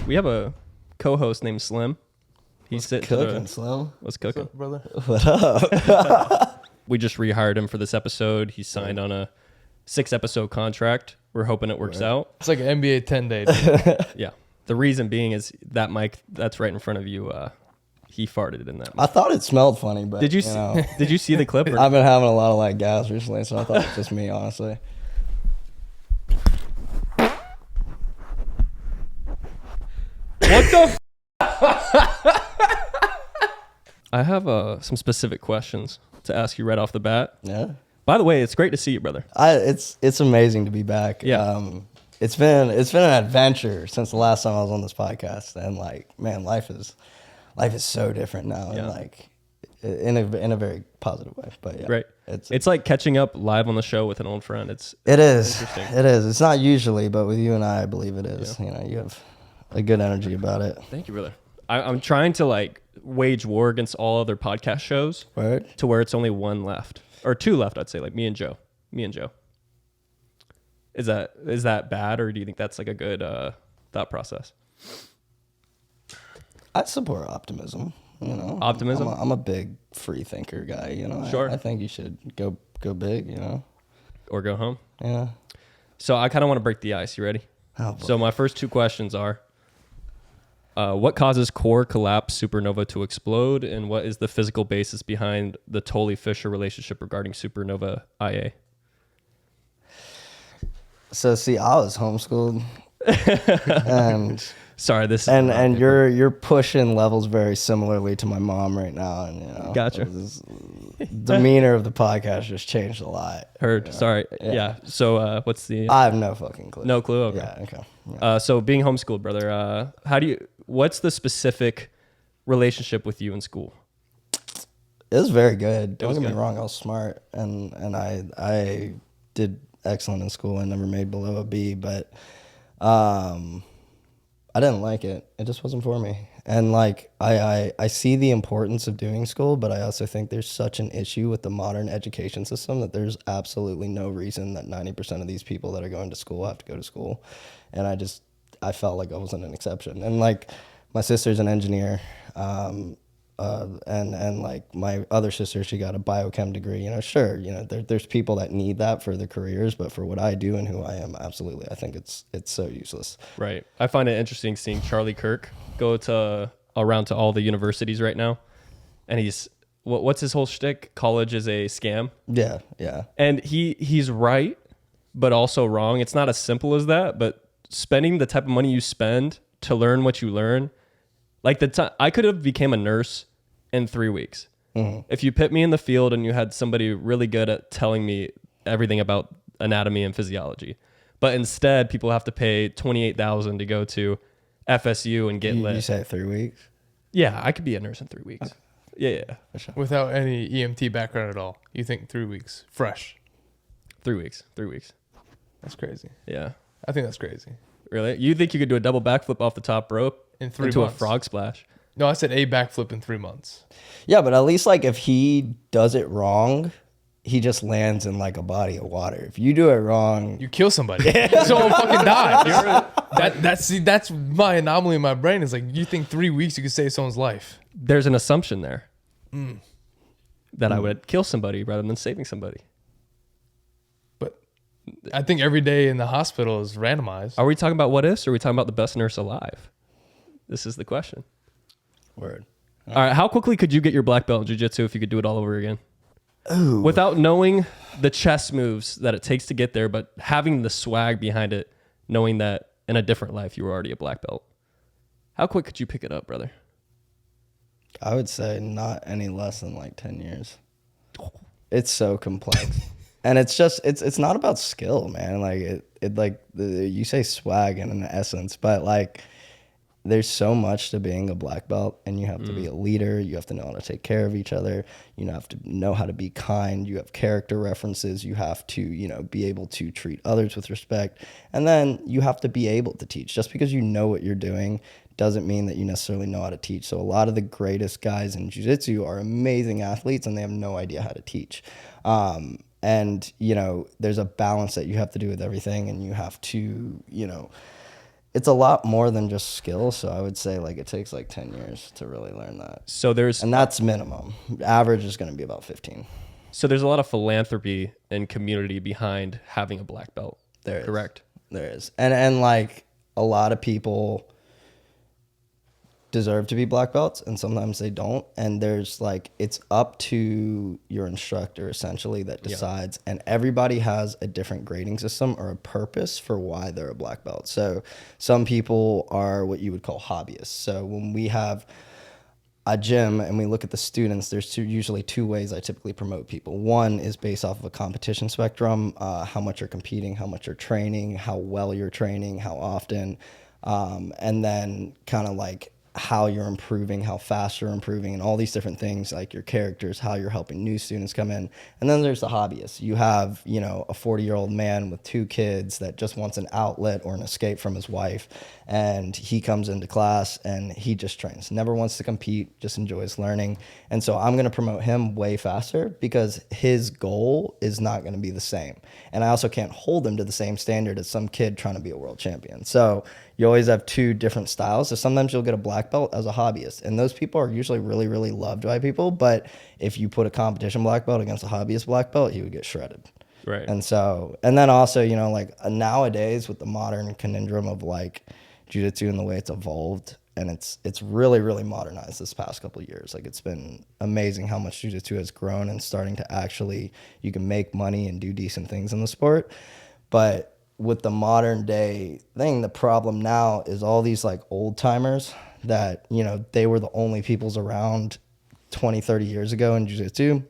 We have a co-host named Slim. He's sitting cooking, Slim. What's cooking? What's up, brother? What up? We just rehired him for this episode. He signed on a 6-episode contract. We're hoping it works out. It's like an NBA 10-day. Yeah. The reason being is that mic that's right in front of you, he farted in that mic. I thought it smelled funny, but Did you did you see the clip? I've been having a lot of like gas recently, so I thought it was just me, honestly. What the I have some specific questions to ask you right off the bat. Yeah. By the way, it's great to see you, brother. It's amazing to be back. Yeah. It's been an adventure since the last time I was on this podcast, and like, man, life is so different now, Yeah. and like in a very positive way. But yeah, Right. It's like catching up live on the show with an old friend. It is. Interesting. It is. It's not usually, but with you and I believe it is. Yeah. You know, you have a good energy about it. Thank you, brother. I'm trying to like wage war against all other podcast shows Word? to where it's only one left or two left. I'd say like me and Joe. Is that bad, or do you think that's like a good thought process? I support optimism. You know, Optimism? I'm a big free thinker guy. You know, Sure. I think you should go big. You know, Or go home? yeah. So I kind of want to break the ice. You ready? Oh, boy. So my first two questions are, what causes core collapse supernova to explode, and what is the physical basis behind the Tolley-Fisher relationship regarding supernova IA? So see, I was homeschooled, and Sorry, this is and you're pushing levels very similarly to my mom right now, and you know, Gotcha. this demeanor of the podcast just changed a lot. heard. Sorry. Yeah. So what's the I have no fucking clue. no clue? Okay. Yeah. Okay. Yeah. So being homeschooled, brother, what's the specific relationship with you in school? It was very good. Don't was get good. me wrong. I was smart, and I did excellent in school. I never made below a B, but I didn't like it. It just wasn't for me. And like I see the importance of doing school, but I also think there's such an issue with the modern education system that there's absolutely no reason that 90% of these people that are going to school have to go to school. And I felt like I wasn't an exception. And like my sister's an engineer, and like my other sister, she got a biochem degree. You know, sure, you know, there's people that need that for their careers, but for what I do and who I am, absolutely, I think it's so useless. Right. I find it interesting seeing Charlie Kirk go around to all the universities right now, and what's his whole shtick? College is a scam. Yeah, yeah. And he's right, but also wrong. It's not as simple as that, but spending the type of money you spend to learn what you learn, like I could have became a nurse in 3 weeks. Mm-hmm. If you put me in the field and you had somebody really good at telling me everything about anatomy and physiology, but instead people have to pay $28,000 to go to FSU and get lit. You say 3 weeks? Yeah, I could be a nurse in 3 weeks. Yeah. For sure. Without any EMT background at all. You think 3 weeks? Fresh. 3 weeks. 3 weeks. That's crazy. Yeah. I think that's crazy. Really? You think you could do a double backflip off the top rope In 3 into months. a frog splash? No, I said a backflip in 3 months. Yeah, but at least like if he does it wrong, he just lands in like a body of water. If you do it wrong, You kill somebody. Someone fucking died. That's my anomaly in my brain. Is like, you think 3 weeks you could save someone's life. There's an assumption there that I would kill somebody rather than saving somebody. But I think every day in the hospital is randomized. Are we talking about what ifs, or are we talking about the best nurse alive? This is the question. word. All right, how quickly could you get your black belt in jiu-jitsu if you could do it all over again? Ooh. Without knowing the chess moves that it takes to get there, but having the swag behind it, knowing that in a different life you were already a black belt. How quick could you pick it up, brother? I would say not any less than like 10 years. It's so complex. And it's just, it's not about skill, man. Like you say swag in an essence, but like there's so much to being a black belt, and you have to be a leader. You have to know how to take care of each other. You have to know how to be kind. You have character references. You have to, you know, be able to treat others with respect. And then you have to be able to teach. Just because you know what you're doing doesn't mean that you necessarily know how to teach. So a lot of the greatest guys in jiu-jitsu are amazing athletes, and they have no idea how to teach. And, you know, there's a balance that you have to do with everything, and you have to, you know, it's a lot more than just skill. So I would say like it takes like 10 years to really learn that. So And that's minimum. Average is going to be about 15. So there's a lot of philanthropy and community behind having a black belt. There is. Correct. There is. And like a lot of people deserve to be black belts and sometimes they don't. And there's like, it's up to your instructor essentially that decides. And everybody has a different grading system or a purpose for why they're a black belt. So some people are what you would call hobbyists. So when we have a gym and we look at the students, there's usually two ways I typically promote people. One is based off of a competition spectrum, how much you're competing, how much you're training, how well you're training, how often, and then kind of like how you're improving, how fast you're improving, and all these different things like your characters, how you're helping new students come in. And then there's the hobbyists. You have, you know, a 40-year-old man with 2 kids that just wants an outlet or an escape from his wife. And he comes into class and he just trains, never wants to compete, just enjoys learning. And so I'm going to promote him way faster because his goal is not going to be the same. And I also can't hold him to the same standard as some kid trying to be a world champion. So you always have 2 different styles. So sometimes you'll get a black belt as a hobbyist. And those people are usually really, really loved by people. But if you put a competition black belt against a hobbyist black belt, he would get shredded. Right. And so, and then also, you know, like nowadays with the modern conundrum of like jiu-jitsu and the way it's evolved, and it's really, really modernized this past couple of years. Like it's been amazing how much jiu-jitsu has grown and starting to actually, you can make money and do decent things in the sport. But with the modern day thing, the problem now is all these like old timers that, you know, they were the only peoples around 20, 30 years ago in jiu-jitsu,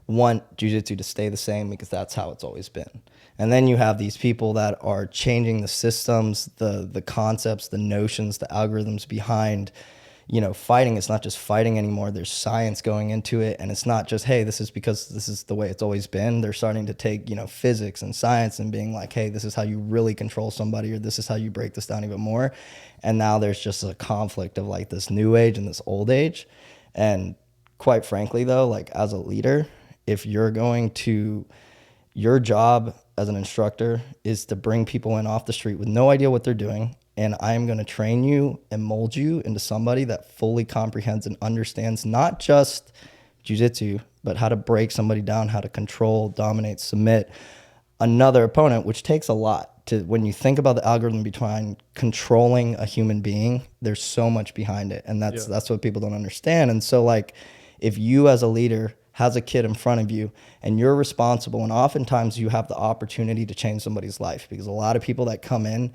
want jiu-jitsu to stay the same because that's how it's always been. And then you have these people that are changing the systems, the concepts, the notions, the algorithms behind, you know, fighting. It's not just fighting anymore. There's science going into it. And it's not just, hey, this is because this is the way it's always been. They're starting to take, you know, physics and science and being like, hey, this is how you really control somebody, or this is how you break this down even more. And now there's just a conflict of like this new age and this old age. And quite frankly, though, like as a leader, if you're going to, your job as an instructor is to bring people in off the street with no idea what they're doing. And I am going to train you and mold you into somebody that fully comprehends and understands not just jiu-jitsu, but how to break somebody down, how to control, dominate, submit another opponent, which takes a lot. To when you think about the algorithm behind controlling a human being, there's so much behind it. And that's what people don't understand. And so like if you as a leader has a kid in front of you and you're responsible, and oftentimes you have the opportunity to change somebody's life, because a lot of people that come in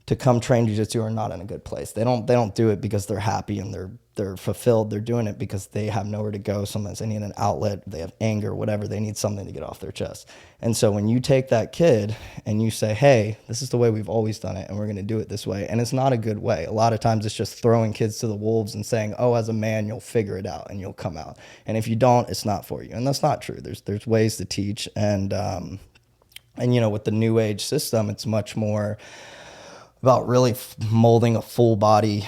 to come train jiu-jitsu are not in a good place. They don't do it because they're happy and they're fulfilled. They're doing it because they have nowhere to go. Sometimes they need an outlet, they have anger, whatever. They need something to get off their chest. And so when you take that kid and you say, hey, this is the way we've always done it and we're going to do it this way, and it's not a good way. A lot of times it's just throwing kids to the wolves and saying, oh, as a man, you'll figure it out and you'll come out. And if you don't, it's not for you. And that's not true. There's ways to teach. And you know, with the new age system, it's much more about really molding a full body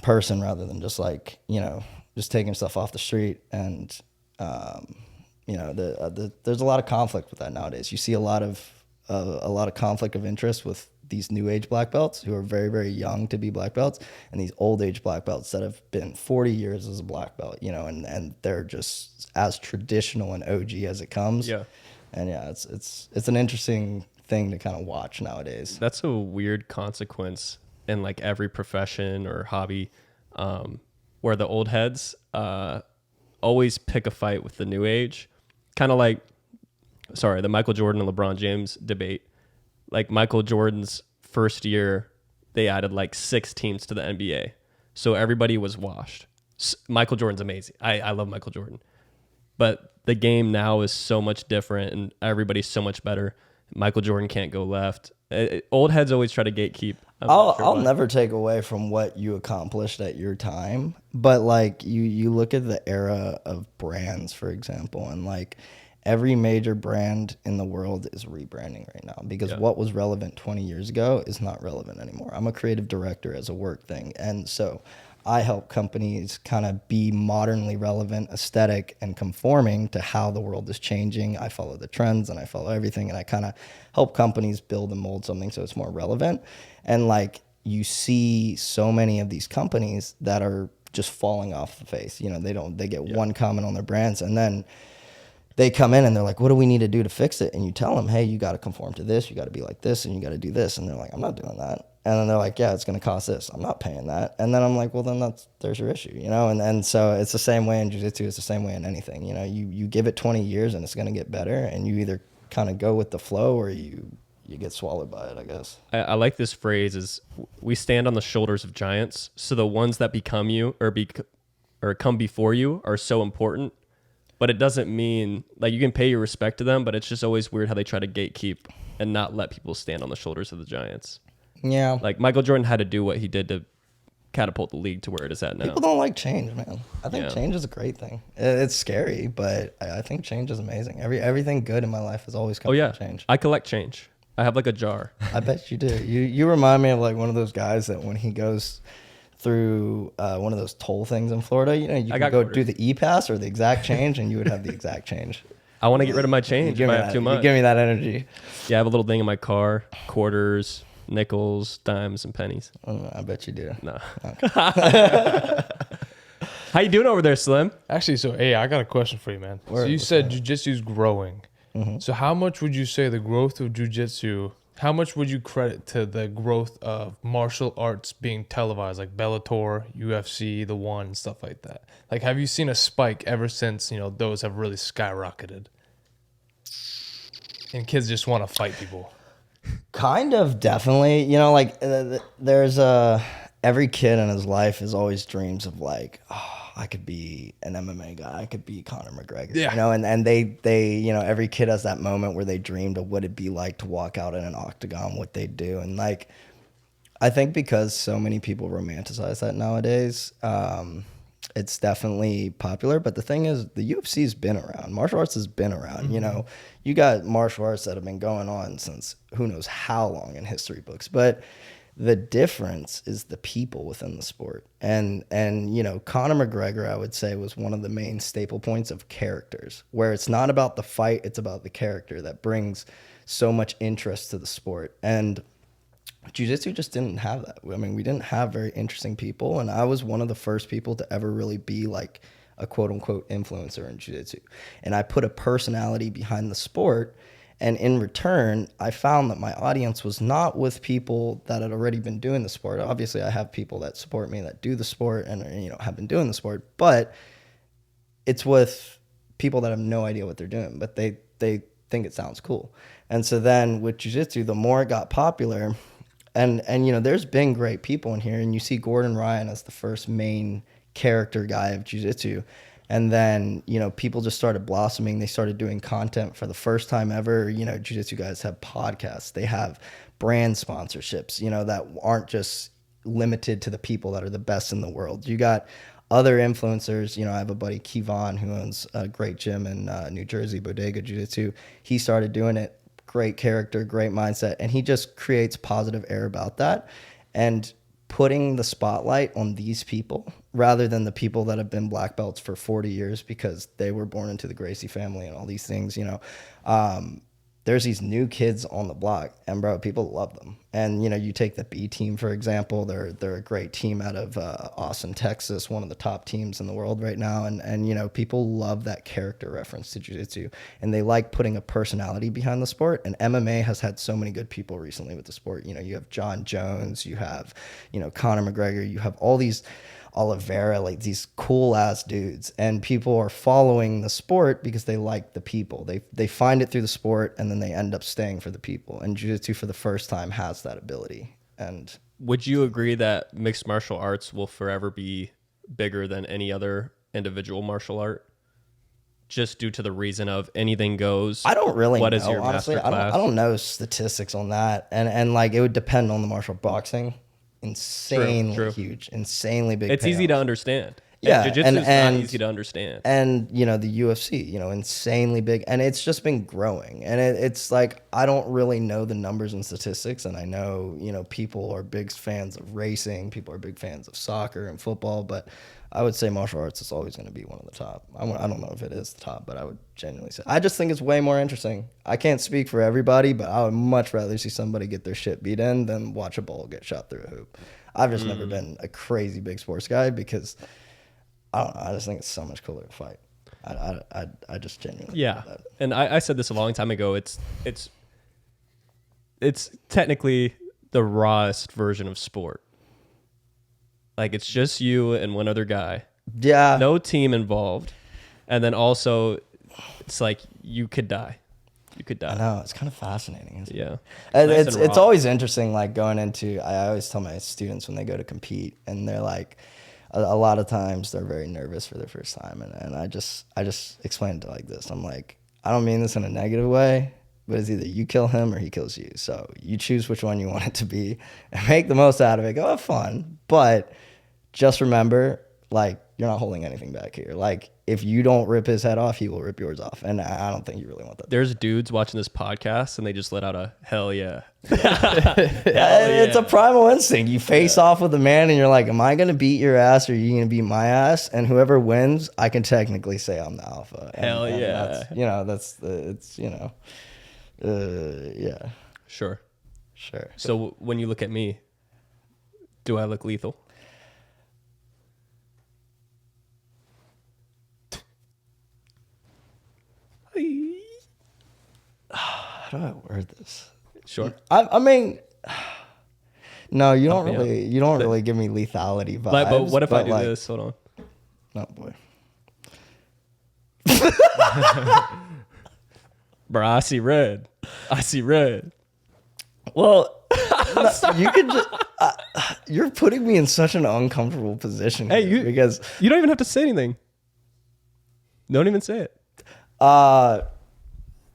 person rather than just like, you know, just taking stuff off the street. And, you know, there's a lot of conflict with that nowadays. You see a lot of conflict of interest with these new age black belts who are very, very young to be black belts, and these old age black belts that have been 40 years as a black belt, you know, and they're just as traditional and OG as it comes. Yeah. And yeah, it's an interesting thing to kind of watch nowadays. That's a weird consequence in like every profession or hobby, where the old heads always pick a fight with the new age. Kind of like, the Michael Jordan and LeBron James debate. Like Michael Jordan's first year, they added like 6 teams to the NBA. So everybody was washed. Michael Jordan's amazing. I love Michael Jordan. But the game now is so much different and everybody's so much better. Michael Jordan can't go left. Old heads always try to gatekeep. I'll never take away from what you accomplished at your time, but like you look at the era of brands, for example, and like every major brand in the world is rebranding right now because what was relevant 20 years ago is not relevant anymore. I'm a creative director as a work thing, and so I help companies kind of be modernly relevant, aesthetic, and conforming to how the world is changing. I follow the trends and I follow everything, and I kind of help companies build and mold something so it's more relevant. And like, you see so many of these companies that are just falling off the face. You know, they get one comment on their brands, and then they come in and they're like, what do we need to do to fix it? And you tell them, hey, you got to conform to this, you got to be like this, and you got to do this. And they're like, I'm not doing that. And then they're like, yeah, it's going to cost this. I'm not paying that. And then I'm like, well, then there's your issue, you know? And so it's the same way in jiu-jitsu. It's the same way in anything. You know, you give it 20 years and it's going to get better, and you either kind of go with the flow or you get swallowed by it, I guess. I like this phrase is we stand on the shoulders of giants. So the ones that become you or come before you are so important. But it doesn't mean, like, you can pay your respect to them, but it's just always weird how they try to gatekeep and not let people stand on the shoulders of the giants. Yeah. Like, Michael Jordan had to do what he did to catapult the league to where it is at now. People don't like change, man. I think change is a great thing. It's scary, but I think change is amazing. Everything good in my life has always come from change. I collect change. I have like a jar. I bet you do. You remind me of like one of those guys that when he goes through one of those toll things in Florida, you know, you can go do the e-pass or the exact change, and you would have the exact change. I want to get rid of my change if I have too much. You give me that energy. Yeah, I have a little thing in my car, quarters, nickels, dimes, and pennies. I bet you do. No. How you doing over there, Slim? Actually, so hey, I got a question for you, man. So you said jiu-jitsu's growing. Mm-hmm. So how much would you say the growth of jiu-jitsu, how much would you credit to the growth of martial arts being televised, like Bellator, UFC, The One, stuff like that? Like, have you seen a spike ever since, you know, those have really skyrocketed? And kids just want to fight people. Kind of, definitely. You know, like there's every kid in his life is always dreams of like, oh, I could be an MMA guy. I could be Conor McGregor. Yeah. You know, and they, you know, every kid has that moment where they dreamed of what it'd be like to walk out in an octagon, what they'd do. And like, I think because so many people romanticize that nowadays, it's definitely popular. But the thing is, the UFC's been around. Martial arts has been around. Mm-hmm. You know, you got martial arts that have been going on since who knows how long in history books. But the difference is the people within the sport. And you know, Conor McGregor, I would say, was one of the main staple points of characters, where it's not about the fight, it's about the character that brings so much interest to the sport. And jiu-jitsu just didn't have that. I mean, we didn't have very interesting people, and I was one of the first people to ever really be like a quote-unquote influencer in jiu-jitsu. And I put a personality behind the sport. And in return, I found that my audience was not with people that had already been doing the sport. Obviously, I have people that support me that do the sport and, you know, have been doing the sport, but it's with people that have no idea what they're doing, but they think it sounds cool. And so then with jiu-jitsu, the more it got popular, and you know, there's been great people in here, and you see Gordon Ryan as the first main character guy of jiu-jitsu. And then, you know, people just started blossoming. They started doing content for the first time ever. You know, jiu-jitsu guys have podcasts. They have brand sponsorships, you know, that aren't just limited to the people that are the best in the world. You got other influencers. You know, I have a buddy, Kevon, who owns a great gym in New Jersey, Bodega Jiu-Jitsu. He started doing it. Great character, great mindset. And he just creates positive air about that. And putting the spotlight on these people rather than the people that have been black belts for 40 years because they were born into the Gracie family and all these things, you know, there's these new kids on the block, and bro, people love them. And, you know, you take the B team, for example, they're a great team out of Austin, Texas, one of the top teams in the world right now. And, you know, people love that character reference to jiu-jitsu, and they like putting a personality behind the sport. And MMA has had so many good people recently with the sport. You know, you have John Jones, you have, you know, Conor McGregor, you have all these Oliveira, like these cool ass dudes, and people are following the sport because they like the people. They find it through the sport, and then they end up staying for the people. And jiu-jitsu for the first time has that ability. And would you agree that mixed martial arts will forever be bigger than any other individual martial art, just due to the reason of anything goes? I don't really what know, is your honestly. master class? I don't know statistics on that, and like it would depend on the martial boxing. Insanely True. huge, insanely big. It's easy to payoffs. understand. Yeah, jiu-jitsu is not easy to understand. And you know, the UFC, you know, insanely big, and it's just been growing. And it's like, I don't really know the numbers and statistics, and I know, you know, people are big fans of racing, people are big fans of soccer and football, but I would say martial arts is always going to be one of the top. I don't know if it is the top, but I would genuinely say, I just think it's way more interesting. I can't speak for everybody, but I would much rather see somebody get their shit beat in than watch a ball get shot through a hoop. I've just never been a crazy big sports guy because I don't know. I just think it's so much cooler to fight. I just genuinely yeah. That. And I said this a long time ago. It's technically the rawest version of sport. Like, it's just you and one other guy. Yeah. No team involved. And then also, it's like you could die. You could die. I know. It's kind of fascinating. Isn't it? Yeah. And it's always interesting, like, going into, I always tell my students when they go to compete, and they're like, a lot of times they're very nervous for their first time. And I just explain it like this. I'm like, I don't mean this in a negative way, but it's either you kill him or he kills you. So you choose which one you want it to be and make the most out of it. Go have fun. But just remember, like, you're not holding anything back here. Like, if you don't rip his head off, he will rip yours off. And I don't think you really want that. There's dudes watching this podcast and they just let out a hell yeah. It's a primal instinct. You face off with a man and you're like, am I going to beat your ass or are you going to beat my ass? And whoever wins, I can technically say I'm the alpha. Hell yeah. That's, you know, it's, you know, yeah. Sure. Sure. So when you look at me, do I look lethal? How do I word this? Sure. I mean, no, you don't really give me lethality vibes. But what if I do this? Hold on. Oh boy. Bro, I see red. I see red. Well, you could just, you're putting me in such an uncomfortable position. Hey, because you don't even have to say anything. Don't even say it.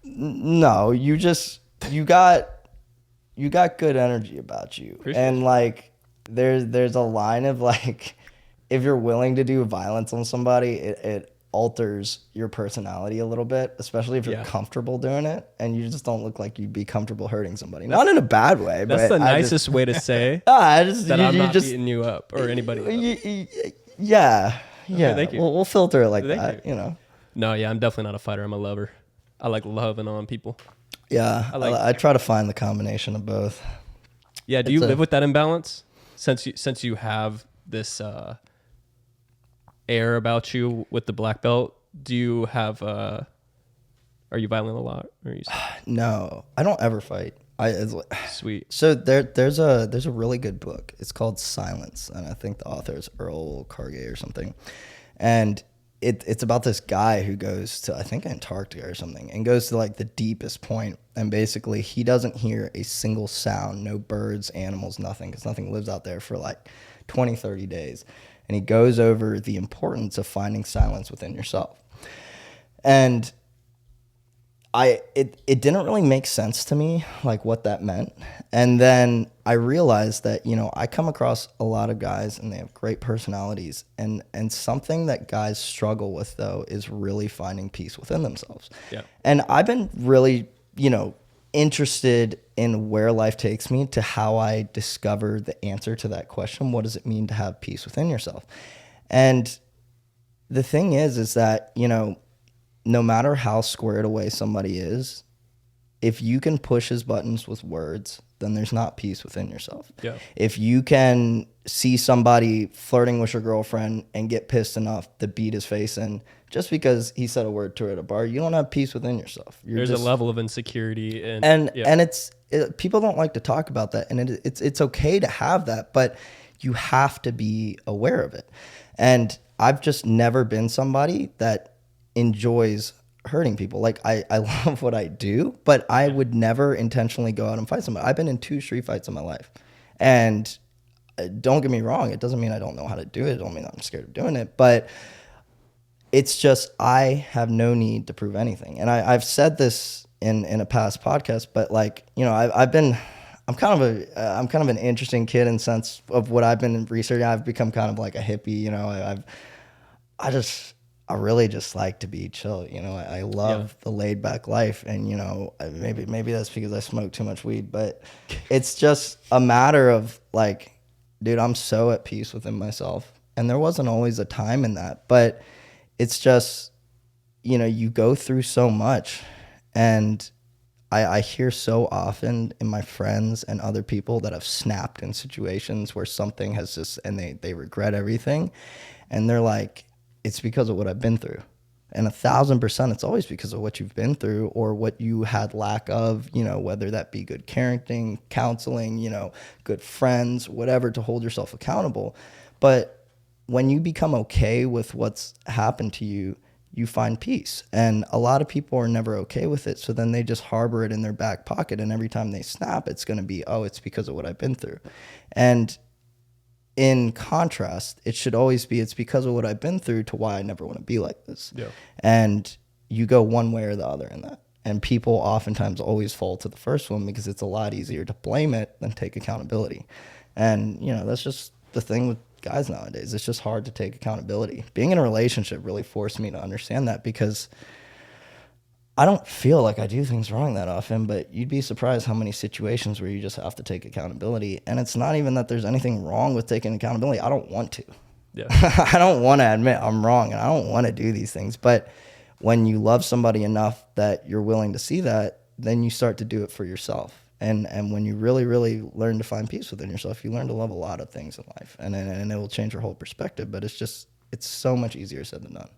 No, you got good energy about you. Appreciate and like there's a line of like, if you're willing to do violence on somebody, it alters your personality a little bit, especially if you're comfortable doing it, and you just don't look like you'd be comfortable hurting somebody. Not in a bad way, that's but the nicest way to say that I'm not beating you up or anybody up. Yeah. Okay, thank you. We'll filter it like that, you know. No, yeah, I'm definitely not a fighter. I'm a lover. I like loving on people. Yeah, I try to find the combination of both. Yeah, do you live with that imbalance since you have this air about you with the black belt? Do you have are you violent a lot? Or No, I don't ever fight. Sweet. So there's a really good book. It's called Silence, and I think the author is Earl Cargay or something, and it's about this guy who goes to, I think, Antarctica or something, and goes to like the deepest point, and basically he doesn't hear a single sound, no birds, animals, nothing, because nothing lives out there for like 20, 30 days. And he goes over the importance of finding silence within yourself. And it didn't really make sense to me, like what that meant. And then I realized that, you know, I come across a lot of guys and they have great personalities. And something that guys struggle with, though, is really finding peace within themselves. Yeah. And I've been really, you know, interested in where life takes me to how I discover the answer to that question. What does it mean to have peace within yourself? And the thing is that, you know, no matter how squared away somebody is, if you can push his buttons with words, then there's not peace within yourself. Yeah. If you can see somebody flirting with your girlfriend and get pissed enough to beat his face in just because he said a word to her at a bar, you don't have peace within yourself. There's a level of insecurity and people don't like to talk about that, and it's okay to have that, but you have to be aware of it. And I've just never been somebody that enjoys hurting people. Like I love what I do, but I would never intentionally go out and fight somebody. I've been in 2 street fights in my life, and don't get me wrong, it doesn't mean I don't know how to do it. It don't mean I'm scared of doing it, but it's just, I have no need to prove anything. And I've said this in a past podcast, but like, you know, I'm kind of an interesting kid in sense of what I've been researching. I've become kind of like a hippie, you know. I really just like to be chill. You know, I love the laid back life, and you know, maybe that's because I smoke too much weed, but it's just a matter of like, dude, I'm so at peace within myself, and there wasn't always a time in that, but it's just, you know, you go through so much, and I hear so often in my friends and other people that have snapped in situations where something has just, and they regret everything, and they're like, it's because of what I've been through. And 1,000%, it's always because of what you've been through or what you had lack of, you know, whether that be good parenting, counseling, you know, good friends, whatever, to hold yourself accountable. But when you become okay with what's happened to you, you find peace. And a lot of people are never okay with it. So then they just harbor it in their back pocket. And every time they snap, it's going to be, oh, it's because of what I've been through. And in contrast, it should always be, it's because of what I've been through to why I never want to be like this. Yeah. And you go one way or the other in that. And people oftentimes always fall to the first one because it's a lot easier to blame it than take accountability. And, you know, that's just the thing with guys nowadays. It's just hard to take accountability. Being in a relationship really forced me to understand that, because I don't feel like I do things wrong that often, but you'd be surprised how many situations where you just have to take accountability. And it's not even that there's anything wrong with taking accountability. I don't want to. Yeah. I don't want to admit I'm wrong, and I don't want to do these things. But when you love somebody enough that you're willing to see that, then you start to do it for yourself. And when you really, really learn to find peace within yourself, you learn to love a lot of things in life, and it will change your whole perspective. But it's so much easier said than done.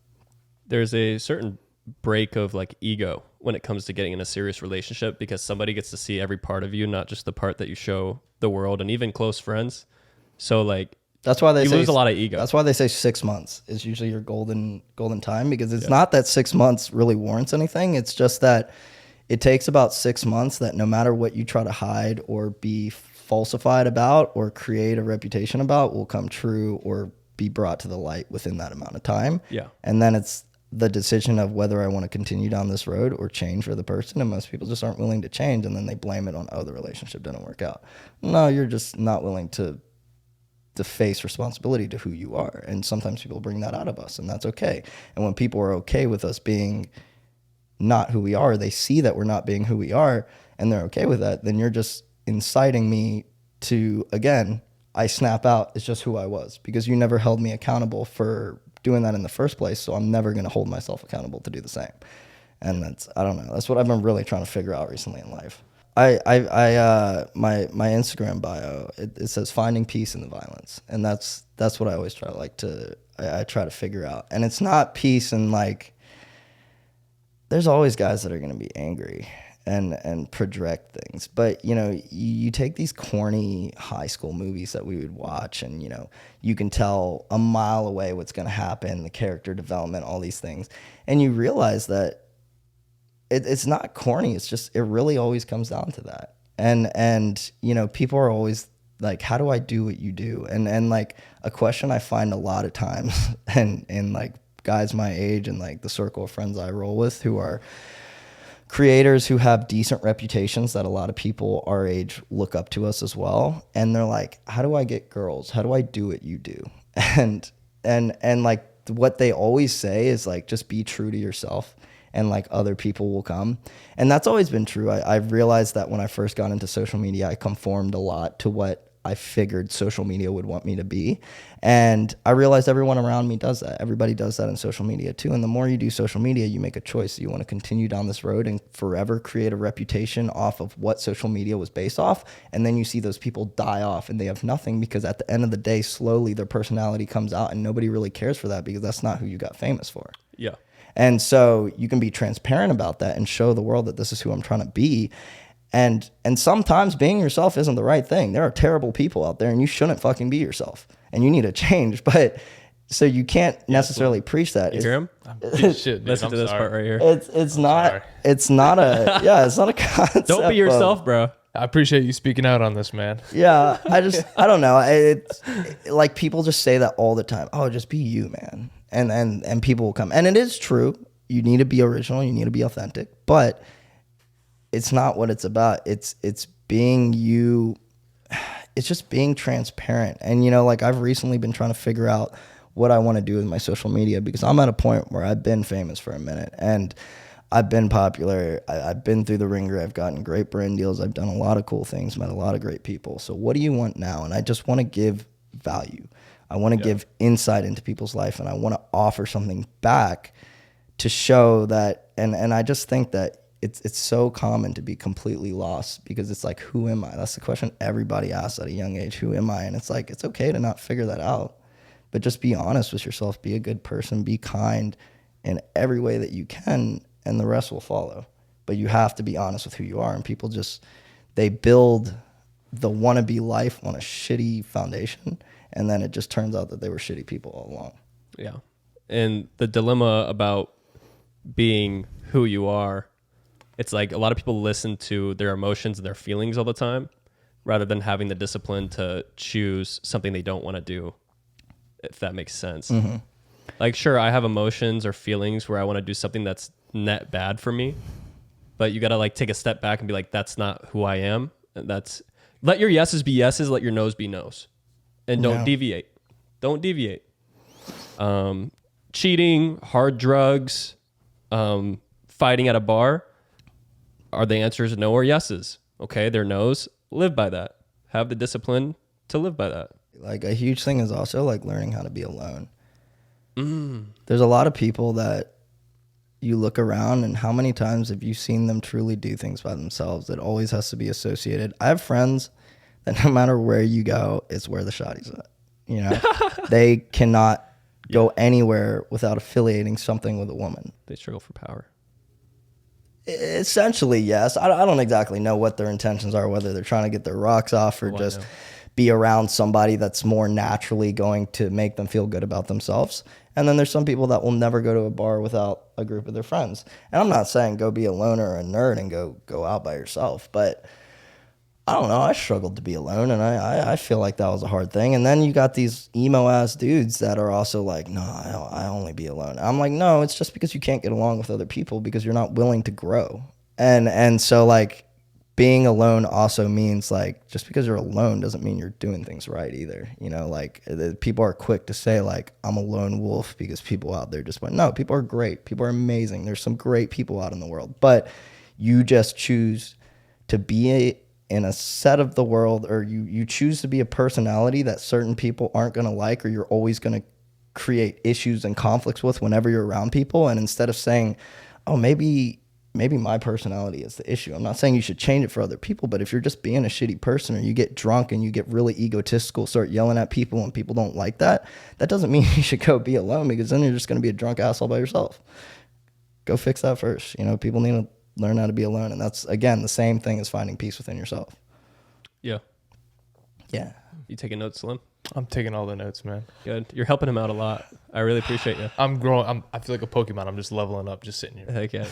There's a certain break of like ego when it comes to getting in a serious relationship, because somebody gets to see every part of you, not just the part that you show the world, and even close friends. So like, that's why you lose a lot of ego. That's why they say 6 months is usually your golden time, because it's not that 6 months really warrants anything. It's just that it takes about 6 months that no matter what you try to hide or be falsified about or create a reputation about will come true or be brought to the light within that amount of time. Yeah. And then it's the decision of whether I want to continue down this road or change for the person. And most people just aren't willing to change, and then they blame it on, oh, the relationship didn't work out. No, you're just not willing to face responsibility to who you are. And sometimes people bring that out of us, and that's okay. And when people are okay with us being not who we are, they see that we're not being who we are, and they're okay with that, then you're just inciting me to, again, I snap out. It's just who I was, because you never held me accountable for doing that in the first place. So I'm never going to hold myself accountable to do the same. And that's, I don't know. That's what I've been really trying to figure out recently in life. My Instagram bio, it says finding peace in the violence. And that's what I always try to I try to figure out. And it's not peace in like, there's always guys that are going to be angry and project things. But, you know, you take these corny high school movies that we would watch, and, you know, you can tell a mile away what's going to happen, the character development, all these things. And you realize that it's not corny. It's just, it really always comes down to that. And, you know, people are always like, how do I do what you do? And like a question I find a lot of times and like guys my age and like the circle of friends I roll with who are creators who have decent reputations that a lot of people our age look up to us as well. And they're like, how do I get girls? How do I do what you do? And like what they always say is like, just be true to yourself, and like other people will come. And that's always been true. I've realized that when I first got into social media, I conformed a lot to what I figured social media would want me to be. And I realized everyone around me does that. Everybody does that in social media too. And the more you do social media, you make a choice. You want to continue down this road and forever create a reputation off of what social media was based off. And then you see those people die off and they have nothing, because at the end of the day, slowly their personality comes out and nobody really cares for that, because that's not who you got famous for. Yeah. And so you can be transparent about that and show the world that this is who I'm trying to be. And sometimes being yourself isn't the right thing. There are terrible people out there, and you shouldn't fucking be yourself, and you need to change. But so you can't necessarily preach that. You hear him? Shit, dude, listen to this part right here. It's not a concept. Don't be yourself, bro. I appreciate you speaking out on this, man. Yeah, I don't know. It's like people just say that all the time. Oh, just be you, man. And people will come. And it is true. You need to be original. You need to be authentic. But it's not what it's about. It's being you. It's just being transparent. And, you know, like I've recently been trying to figure out what I want to do with my social media, because I'm at a point where I've been famous for a minute and I've been popular. I've been through the ringer. I've gotten great brand deals. I've done a lot of cool things, met a lot of great people. So what do you want now? And I just want to give value. I want to give insight into people's life, and I want to offer something back to show that. And I just think that it's so common to be completely lost, because it's like, who am I? That's the question everybody asks at a young age. Who am I? And it's like, it's okay to not figure that out, but just be honest with yourself. Be a good person. Be kind in every way that you can, and the rest will follow. But you have to be honest with who you are. And people just, they build the wannabe life on a shitty foundation, and then it just turns out that they were shitty people all along. Yeah. And the dilemma about being who you are, it's like a lot of people listen to their emotions and their feelings all the time, rather than having the discipline to choose something they don't want to do, if that makes sense. Mm-hmm. Like, sure, I have emotions or feelings where I want to do something that's net bad for me, but you got to like take a step back and be like, that's not who I am. And let your yeses be yeses, let your no's be no's, and don't deviate. Don't deviate. Cheating, hard drugs, fighting at a bar, are the answers no or yeses? Okay, they're no's. Live by that. Have the discipline to live by that. Like, a huge thing is also like learning how to be alone. There's a lot of people that you look around, and how many times have you seen them truly do things by themselves? It always has to be associated. I have friends that no matter where you go, it's where the shotty's at. You know, they cannot go anywhere without affiliating something with a woman. They struggle for power. Essentially, yes. I don't exactly know what their intentions are, whether they're trying to get their rocks off or just be around somebody that's more naturally going to make them feel good about themselves. And then there's some people that will never go to a bar without a group of their friends. And I'm not saying go be a loner or a nerd and go out by yourself, but I don't know. I struggled to be alone, and I feel like that was a hard thing. And then you got these emo-ass dudes that are also like, no, I only be alone. I'm like, no, it's just because you can't get along with other people because you're not willing to grow. And so, like, being alone also means, like, just because you're alone doesn't mean you're doing things right either. You know, like, people are quick to say, like, I'm a lone wolf because people out there just went, no, people are great. People are amazing. There's some great people out in the world. But you just choose to be in a set of the world, or you choose to be a personality that certain people aren't going to like, or you're always going to create issues and conflicts with whenever you're around people. And instead of saying, oh, maybe my personality is the issue, I'm not saying you should change it for other people, but if you're just being a shitty person, or you get drunk and you get really egotistical, start yelling at people and people don't like that, that doesn't mean you should go be alone, because then you're just going to be a drunk asshole by yourself. Go fix that first. You know, people need to learn how to be alone. And that's, again, the same thing as finding peace within yourself. Yeah. Yeah. You taking notes, Slim? I'm taking all the notes, man. Good. You're helping him out a lot. I really appreciate you. I'm growing. I feel like a Pokemon. I'm just leveling up, just sitting here. Heck yeah.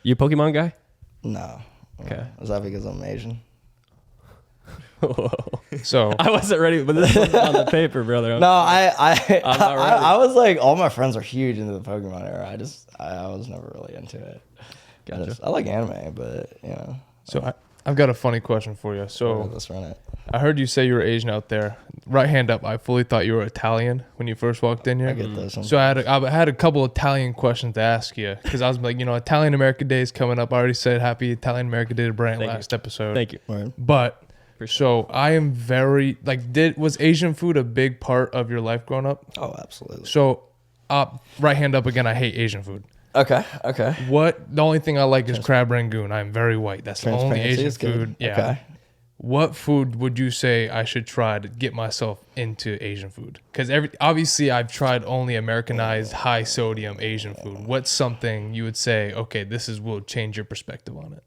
You a Pokemon guy? No. Okay. Is that because I'm Asian? Whoa. So I wasn't ready, but this was on the paper, brother. No, I was like, all my friends are huge into the Pokemon era. I was never really into it. Gotcha. I like anime, but, you know. So I've got a funny question for you. So Let's run it. I heard you say you were Asian out there. Right hand up. I fully thought you were Italian when you first walked in here. I get those. So I had a couple Italian questions to ask you, because I was like, you know, Italian American Day is coming up. I already said happy Italian American Day to Brant last episode. Thank you. Word. But so I am very like, was Asian food a big part of your life growing up? Oh, absolutely. So right hand up again. I hate Asian food. Okay. The only thing I like is crab rangoon. I'm very white. That's the only Asian food. Yeah. Okay. What food would you say I should try to get myself into Asian food? Because obviously I've tried only Americanized, high sodium Asian food. What's something you would say, okay, will change your perspective on it?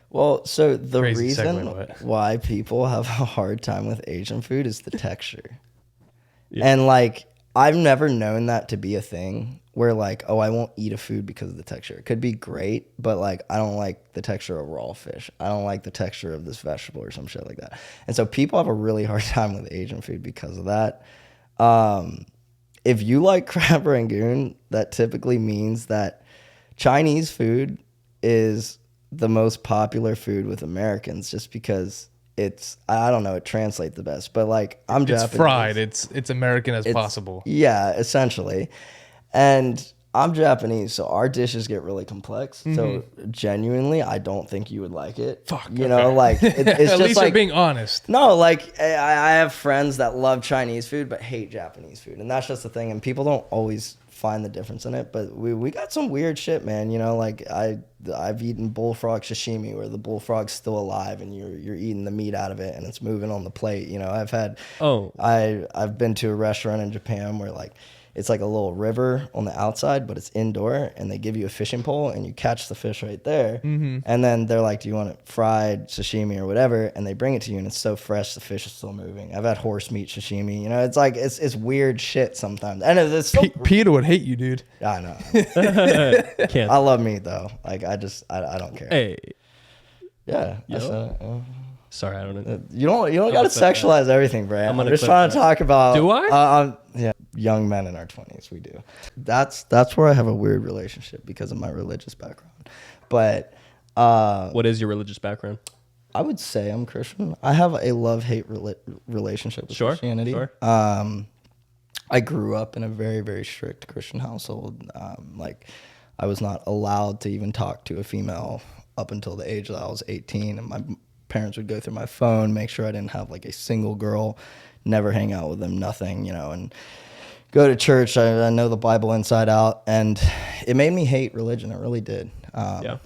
Well, so the Crazy reason segue, why people have a hard time with Asian food is the texture. Yeah. And, like, I've never known that to be a thing where, like, oh, I won't eat a food because of the texture. It could be great, but, like, I don't like the texture of raw fish. I don't like the texture of this vegetable or some shit like that. And so people have a really hard time with Asian food because of that. If you like crab rangoon, that typically means that Chinese food is the most popular food with Americans, just because it's I don't know, it translates the best, but like I'm It's Japanese. fried. It's American as possible. Yeah, essentially. And I'm Japanese, so our dishes get really complex. So genuinely, I don't think you would like it. Fuck, you know, like it's At just least like you're being honest. no, like I have friends that love Chinese food but hate Japanese food, and that's just the thing. And people don't always find the difference in it, but we got some weird shit, man. You know, like I've eaten bullfrog sashimi where the bullfrog's still alive and you're eating the meat out of it and it's moving on the plate. You know, I've been to a restaurant in Japan where like it's like a little river on the outside, but it's indoor, and they give you a fishing pole and you catch the fish right there. And then they're like, do you want it fried, sashimi, or whatever? And they bring it to you and it's so fresh, the fish is still moving. I've had horse meat sashimi. You know, it's like, it's weird shit sometimes. And it's so Peter would hate you, dude. I know. Can't. I love meat though. Like I don't care. Hey, Yeah. I Yo. said it. sorry, I don't know. You don't got to sexualize everything, Brant. I'm just trying to talk about. Do I? Yeah, young men in our 20s, we do. That's where I have a weird relationship because of my religious background. But What is your religious background? I would say I'm Christian. I have a love-hate relationship with Christianity. Sure. I grew up in a very, very strict Christian household. Like, I was not allowed to even talk to a female up until the age that I was 18, and my parents would go through my phone, make sure I didn't have like a single girl, never hang out with them, nothing, you know, and go to church. I know the Bible inside out, and it made me hate religion. It really did. Yeah.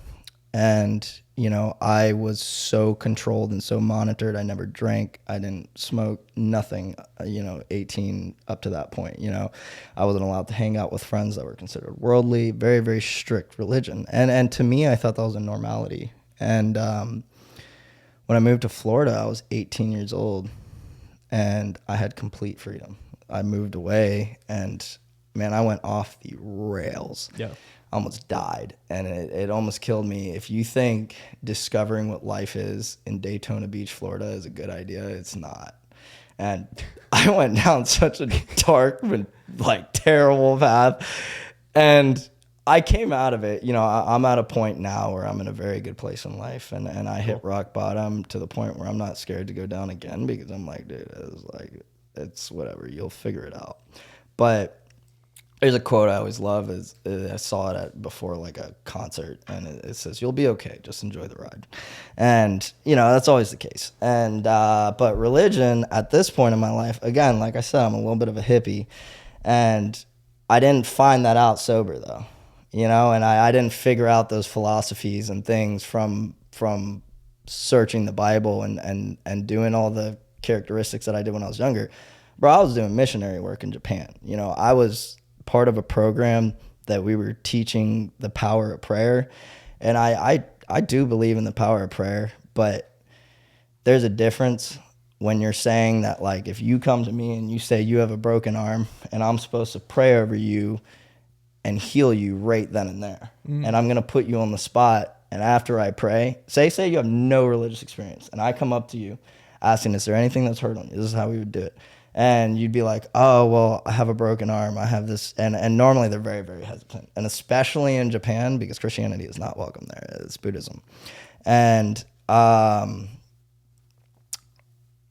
And, you know, I was so controlled and so monitored. I never drank. I didn't smoke, nothing, 18 up to that point. You know, I wasn't allowed to hang out with friends that were considered worldly, very, very strict religion. And to me, I thought that was a normality. And when I moved to Florida, I was 18 years old and I had complete freedom. I moved away and, man, I went off the rails. Yeah. Almost died, and it almost killed me. If you think discovering what life is in Daytona Beach, Florida is a good idea, it's not. And I went down such a dark and like terrible path, and I came out of it. You know, I'm at a point now where I'm in a very good place in life, and I hit rock bottom to the point where I'm not scared to go down again because I'm like, dude, it's whatever, you'll figure it out. But there's a quote I always love. I saw it before like a concert, and it says, "You'll be okay. Just enjoy the ride." And you know that's always the case. And but religion at this point in my life, again, like I said, I'm a little bit of a hippie, and I didn't find that out sober though. You know, and I didn't figure out those philosophies and things from searching the Bible and doing all the characteristics that I did when I was younger. Bro, I was doing missionary work in Japan. You know, I was part of a program that we were teaching the power of prayer. And I do believe in the power of prayer, but there's a difference when you're saying that, like, if you come to me and you say you have a broken arm and I'm supposed to pray over you and heal you right then and there. And I'm going to put you on the spot. And after I pray, say you have no religious experience and I come up to you asking, is there anything that's hurt on you? This is how we would do it. And you'd be like, oh, well, I have a broken arm. I have this. And normally they're very, very hesitant. And especially in Japan, because Christianity is not welcome there. It's Buddhism. And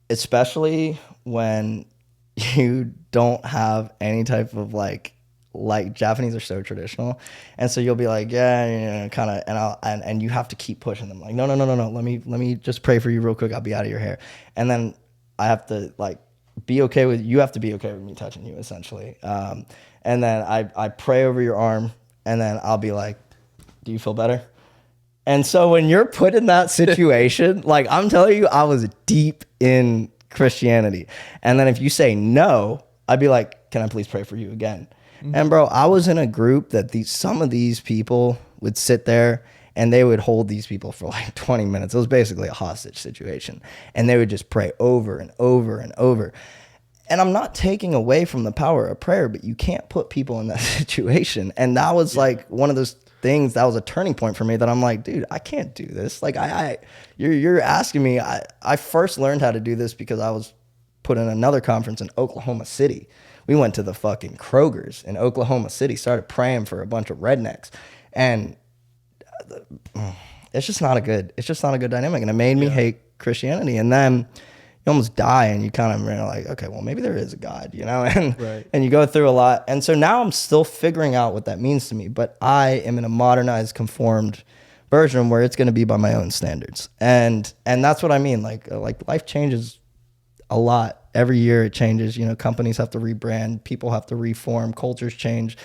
especially when you don't have any type of like Japanese are so traditional. And so you'll be like, yeah, you know, kind of, and you have to keep pushing them. Like, no. Let me just pray for you real quick. I'll be out of your hair. And then I have to like, you have to be okay with me touching you essentially. And then I pray over your arm and then I'll be like, do you feel better? And so when you're put in that situation, like I'm telling you, I was deep in Christianity. And then if you say no, I'd be like, can I please pray for you again? Mm-hmm. And bro, I was in a group that some of these people would sit there and they would hold these people for like 20 minutes. It was basically a hostage situation. And they would just pray over and over and over. And I'm not taking away from the power of prayer, but you can't put people in that situation. And that was like one of those things that was a turning point for me that I'm like, dude, I can't do this. Like you're asking me. I first learned how to do this because I was put in another conference in Oklahoma City. We went to the fucking Kroger's in Oklahoma City, started praying for a bunch of rednecks. And it's just not a good dynamic. And it made me hate Christianity. And then you almost die and you kind of are like, okay, well, maybe there is a God, you know, and, Right. and you go through a lot. And so now I'm still figuring out what that means to me, but I am in a modernized, conformed version where it's going to be by my own standards. And that's what I mean. Like life changes a lot. Every year it changes, you know, companies have to rebrand, people have to reform, cultures change.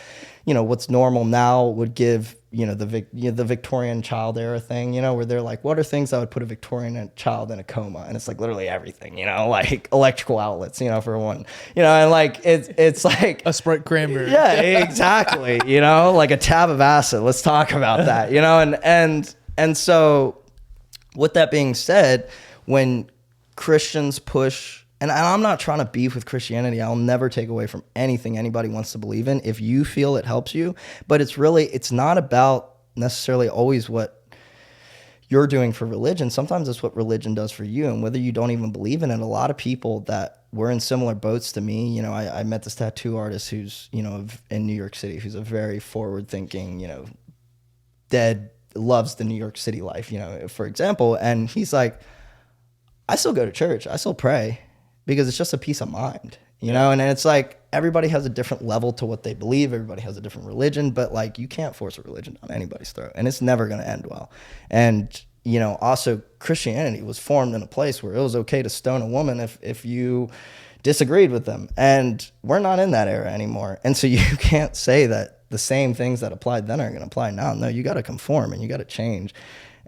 You know, what's normal now would give, you know, the Victorian child era thing, you know, where they're like, what are things that would put a Victorian child in a coma? And it's like literally everything, you know, like electrical outlets, you know, for one, you know, and like, it's like A Sprite cranberry. yeah, exactly. You know, like a tab of acid. Let's talk about that, you know, and so with that being said, when Christians push, and I'm not trying to beef with Christianity. I'll never take away from anything anybody wants to believe in if you feel it helps you. But it's not about necessarily always what you're doing for religion. Sometimes it's what religion does for you. And whether you don't even believe in it, a lot of people that were in similar boats to me, you know, I met this tattoo artist who's, you know, in New York City, who's a very forward thinking, you know, loves the New York City life, you know, for example. And he's like, I still go to church. I still pray. Because it's just a peace of mind, you know? And it's like everybody has a different level to what they believe. Everybody has a different religion, but like you can't force a religion on anybody's throat, and it's never going to end well. And, you know, also Christianity was formed in a place where it was okay to stone a woman if you disagreed with them. And we're not in that era anymore. And so you can't say that the same things that applied then are going to apply now. No, you got to conform and you got to change.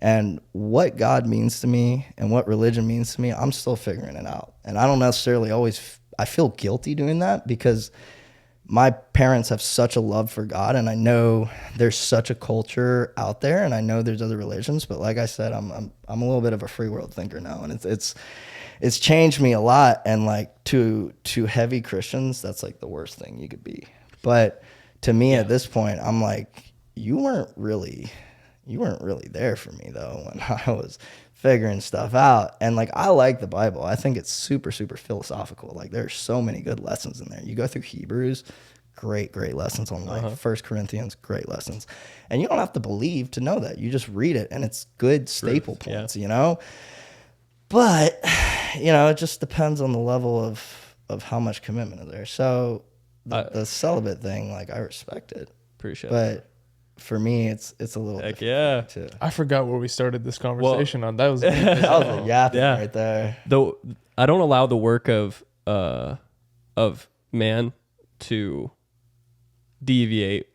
And what God means to me and what religion means to me, I'm still figuring it out. And I don't necessarily always, I feel guilty doing that because my parents have such a love for God, and I know there's such a culture out there, and I know there's other religions. But like I said, I'm a little bit of a free world thinker now, and it's changed me a lot. And like to heavy Christians, that's like the worst thing you could be. But to me at this point, I'm like, you weren't really there for me though when I was figuring stuff out. And like, I like the Bible. I think it's super, super philosophical. Like there's so many good lessons in there. You go through Hebrews, great lessons on life. 1 Corinthians, great lessons. And you don't have to believe to know that. You just read it and it's good staple points, you know? But, you know, it just depends on the level of how much commitment is there. So the celibate thing, like I respect it. Appreciate it. But for me, it's a little Heck yeah. too. I forgot where we started this conversation on. That was That was a yapping right there. Though I don't allow the work of man to deviate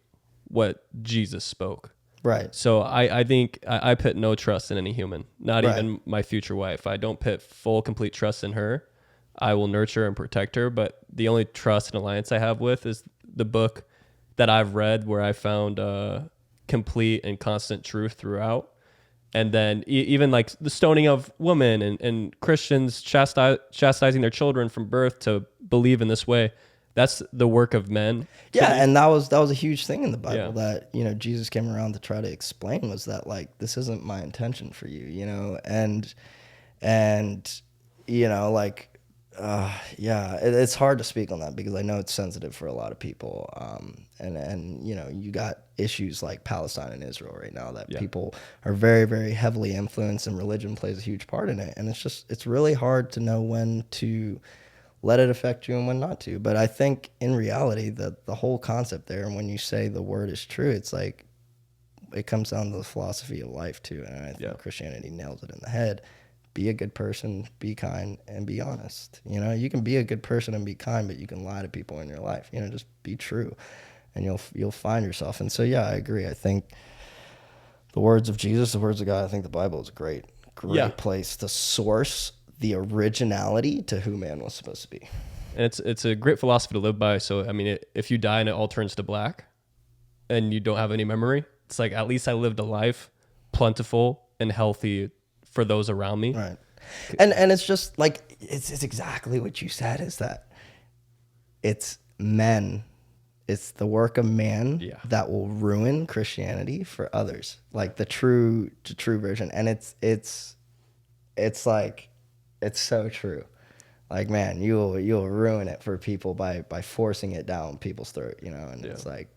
what Jesus spoke. Right. So I think I put no trust in any human, not Right. even my future wife. I don't put full, complete trust in her. I will nurture and protect her, but the only trust and alliance I have with is the book that I've read, where I found complete and constant truth throughout. And then even like the stoning of women and Christians chastising their children from birth to believe in this way. That's the work of men. Yeah, and that was a huge thing in the Bible that, you know, Jesus came around to try to explain, was that like, this isn't my intention for you, you know, and you know, like, it's hard to speak on that because I know it's sensitive for a lot of people. And you know, you got issues like Palestine and Israel right now that people are very, very heavily influenced, and religion plays a huge part in it. And it's really hard to know when to let it affect you and when not to. But I think in reality that the whole concept there, and when you say the word is true, it's like, it comes down to the philosophy of life too. And I think Christianity nails it in the head. Be a good person, be kind, and be honest. You know, you can be a good person and be kind, but you can lie to people in your life. You know, just be true, and you'll find yourself. And so, yeah, I agree. I think the words of Jesus, the words of God, I think the Bible is a great place to source the originality to who man was supposed to be. And it's a great philosophy to live by. So, I mean, if you die and it all turns to black and you don't have any memory, it's like, at least I lived a life plentiful and healthy for those around me. Right. And it's just like, it's exactly what you said, is that it's men. It's the work of man that will ruin Christianity for others. Like the true version. And it's like, it's so true. Like, man, you'll ruin it for people by forcing it down people's throat, you know? And it's like,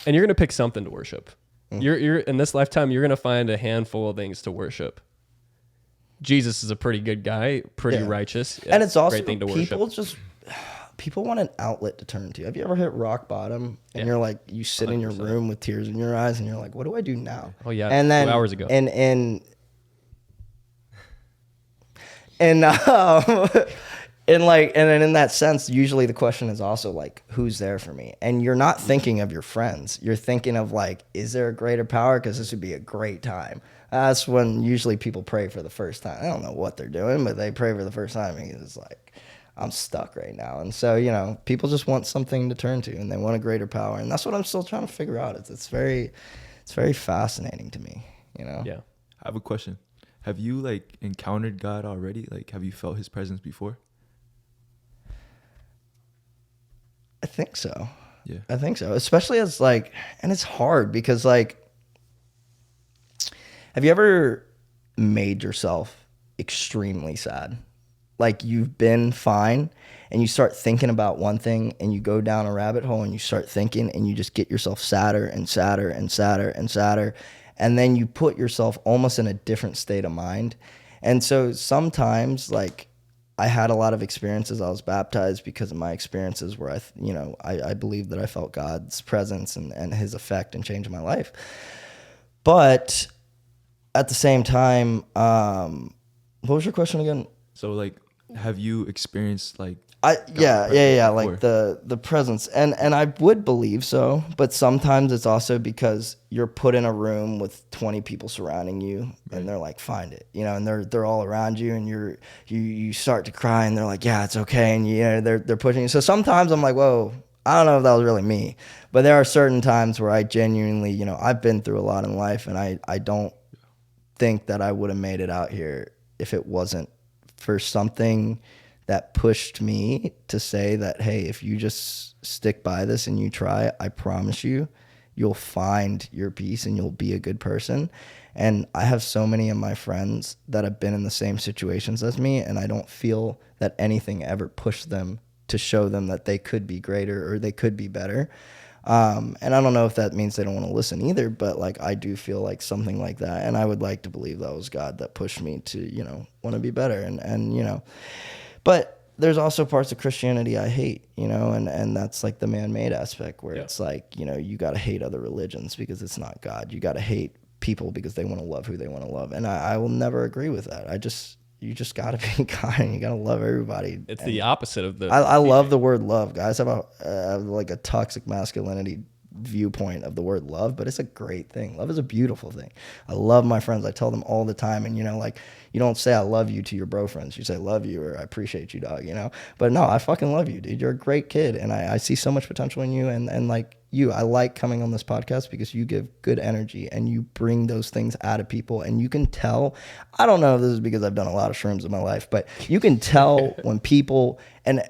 and you're going to pick something to worship. You're in this lifetime, you're going to find a handful of things to worship. Jesus is a pretty good guy, pretty righteous. And it's also a great thing to worship. People want an outlet to turn to. Have you ever hit rock bottom and you're like, you sit 100%. In your room with tears in your eyes and you're like, what do I do now? Oh yeah, and then 2 hours ago. And then in that sense, usually the question is also like, who's there for me? And you're not thinking of your friends. You're thinking of like, is there a greater power? Because this would be a great time. That's when usually people pray for the first time. I don't know what they're doing, but they pray for the first time. And it's like, I'm stuck right now. And so, you know, people just want something to turn to and they want a greater power. And that's what I'm still trying to figure out. It's very fascinating to me, you know? Yeah. I have a question. Have you like encountered God already? Like, have you felt his presence before? I think so. Yeah. I think so. Especially as like, and it's hard because like, have you ever made yourself extremely sad? Like you've been fine and you start thinking about one thing and you go down a rabbit hole and you start thinking and you just get yourself sadder and sadder and sadder and sadder. And then you put yourself almost in a different state of mind. And so sometimes like I had a lot of experiences. I was baptized because of my experiences where I believed that I felt God's presence and his effect and change in my life. But at the same time, what was your question again? So like, have you experienced like like the presence, and I would believe so, but sometimes it's also because you're put in a room with 20 people surrounding you, and they're like, find it, you know, and they're all around you, and you start to cry, and they're like, yeah, it's okay, and you know they're pushing you. So sometimes I'm like, whoa, I don't know if that was really me, but there are certain times where I genuinely, you know, I've been through a lot in life, and I don't think that I would have made it out here if it wasn't for something that pushed me to say that, hey, if you just stick by this and you try, I promise you'll find your peace and you'll be a good person. And I have so many of my friends that have been in the same situations as me, and I don't feel that anything ever pushed them to show them that they could be greater or they could be better. And I don't know if that means they don't want to listen either, but like I do feel like something like that. And I would like to believe that was God that pushed me to, you know, want to be better. And you know, but there's also parts of Christianity I hate, you know, and that's like the man-made aspect where it's like, you know, you got to hate other religions because it's not God. You got to hate people because they want to love who they want to love. And I will never agree with that. You just got to be kind. You got to love everybody. It's the opposite of the... I love the word love. Guys have like a toxic masculinity viewpoint of the word love, but it's a great thing. Love is a beautiful thing. I love my friends. I tell them all the time. And, you know, like, you don't say I love you to your bro friends. You say love you or I appreciate you, dog, you know? But no, I fucking love you, dude. You're a great kid. And I see so much potential in you. And like you, I like coming on this podcast because you give good energy and you bring those things out of people. And you can tell, I don't know if this is because I've done a lot of shrooms in my life, but you can tell when people, and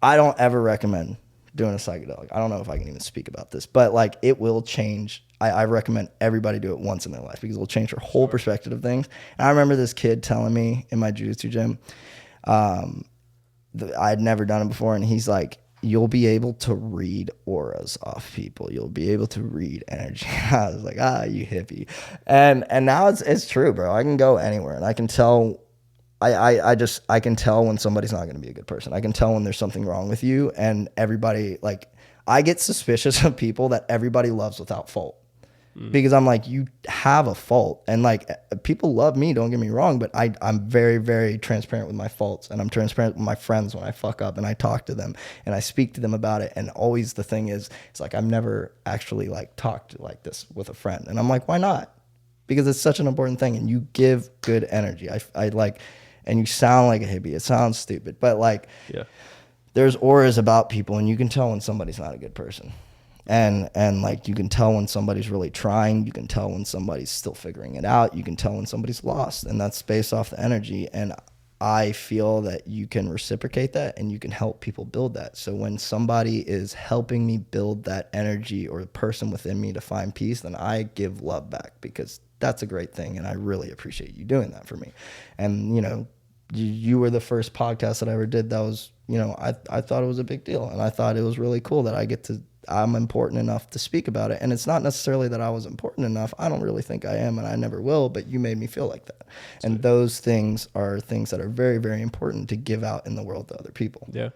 I don't ever recommend doing a psychedelic. I don't know if I can even speak about this, but like it will change. I recommend everybody do it once in their life because it will change their whole perspective of things. And I remember this kid telling me in my jiu-jitsu gym, I had never done it before. And he's like, you'll be able to read auras off people. You'll be able to read energy. I was like, you hippie. And now it's true, bro. I can go anywhere and I can tell I can tell when somebody's not going to be a good person. I can tell when there's something wrong with you, and everybody, like, I get suspicious of people that everybody loves without fault because I'm like, you have a fault, and like people love me, don't get me wrong, but I'm very, very transparent with my faults, and I'm transparent with my friends when I fuck up, and I talk to them and I speak to them about it. And always the thing is, it's like, I've never actually like talked like this with a friend, and I'm like, why not? Because it's such an important thing, and you give good energy. I like, and you sound like a hippie. It sounds stupid, but like, there's auras about people, and you can tell when somebody's not a good person. And like, you can tell when somebody's really trying. You can tell when somebody's still figuring it out. You can tell when somebody's lost, and that's based off the energy. And I feel that you can reciprocate that, and you can help people build that. So when somebody is helping me build that energy or the person within me to find peace, then I give love back because that's a great thing. And I really appreciate you doing that for me. And, you know, you were the first podcast that I ever did that was, you know, I thought it was a big deal, and I thought it was really cool that I get to I'm important enough to speak about it. And it's not necessarily that I was important enough. I don't really think I am, and I never will, but you made me feel like that. And those things are things that are very, very important to give out in the world to other people. Yeah.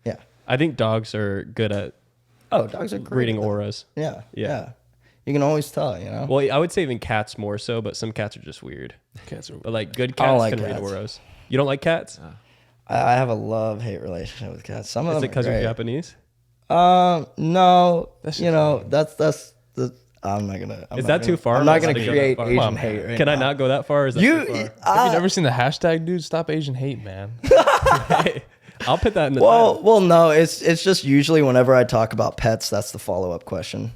Yeah. I think dogs are good at Dogs are great reading at that. auras. Yeah. Yeah. Yeah. You can always tell, you know? Well, I would say even cats more so, but some cats are just weird. Cats are. But like good I don't cats like can read cats. auras. You don't like cats? I have a love-hate relationship with cats. Some of Is them it because are you're great. Japanese? No. That's You know, that's the. I'm not gonna. Is that too far? I'm not Am I gonna allowed to go create that far? Asian Come on, hate. Right Can I now. not go that far? Or is that You, too far? Have you never seen the hashtag, dude? Stop Asian hate, man. Hey, I'll put that in the title. well, no. It's just usually whenever I talk about pets, that's the follow-up question.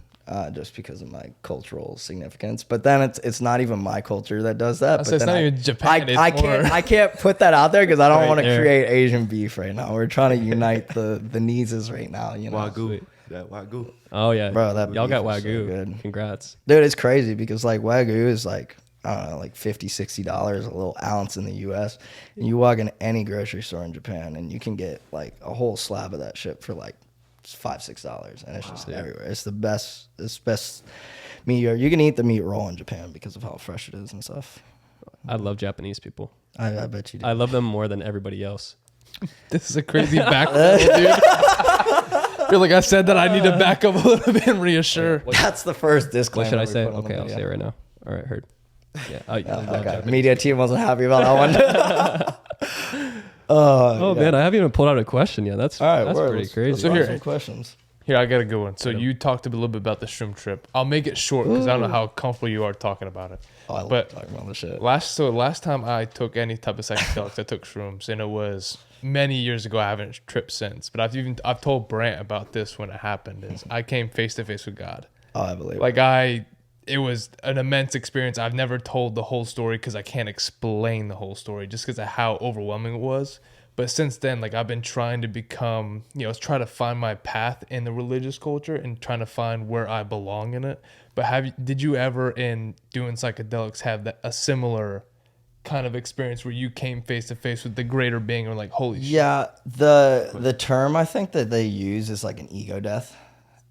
Just because of my cultural significance, but then it's not even my culture that does that. But So it's then not even Japan. It's more- I can't put that out there because I don't Right want to there. create Asian beef right now. We're trying to unite the Nieces right now. You know, Wagyu. That Wagyu. Oh yeah, Bro, that y'all got beef is so Wagyu. good. Congrats. dude, it's crazy because like Wagyu is like, I don't know, like $50-$60 a little ounce in the US. And you walk in any grocery store in Japan and you can get like a whole slab of that shit for like $5-$6, and it's just everywhere. It's the best. It's best meat. You can eat the meat raw in Japan because of how fresh it is and stuff. I love Japanese people. I bet you do. I love them more than everybody else. This is a crazy back pedal, dude. I feel like I said that I need to back up a little bit and reassure. That's the first disclaimer. What should I we say? put on the Okay, I'll say video. it right now. All right, heard. Yeah. Oh, you love Okay. Japanese. Media team wasn't happy about that one. Oh man, I haven't even pulled out a question yet. That's All right, that's word. pretty Let's crazy. So run here- some questions. Here, I got a good one. So you talked a little bit about the shroom trip. I'll make it short because I don't know how comfortable you are talking about it. Oh, I love But talking about this shit. last time I took any type of psychedelics, I took shrooms, and it was many years ago. I haven't tripped since, but I've told Brant about this when it happened. Is I came face to face with God. Oh, I believe. Like it was an immense experience. I've never told the whole story because I can't explain the whole story just because of how overwhelming it was. But since then, like I've been trying to become, try to find my path in the religious culture and trying to find where I belong in it. But did you ever in doing psychedelics have a similar kind of experience where you came face to face with the greater being or like, holy shit? Yeah, the term I think that they use is like an ego death.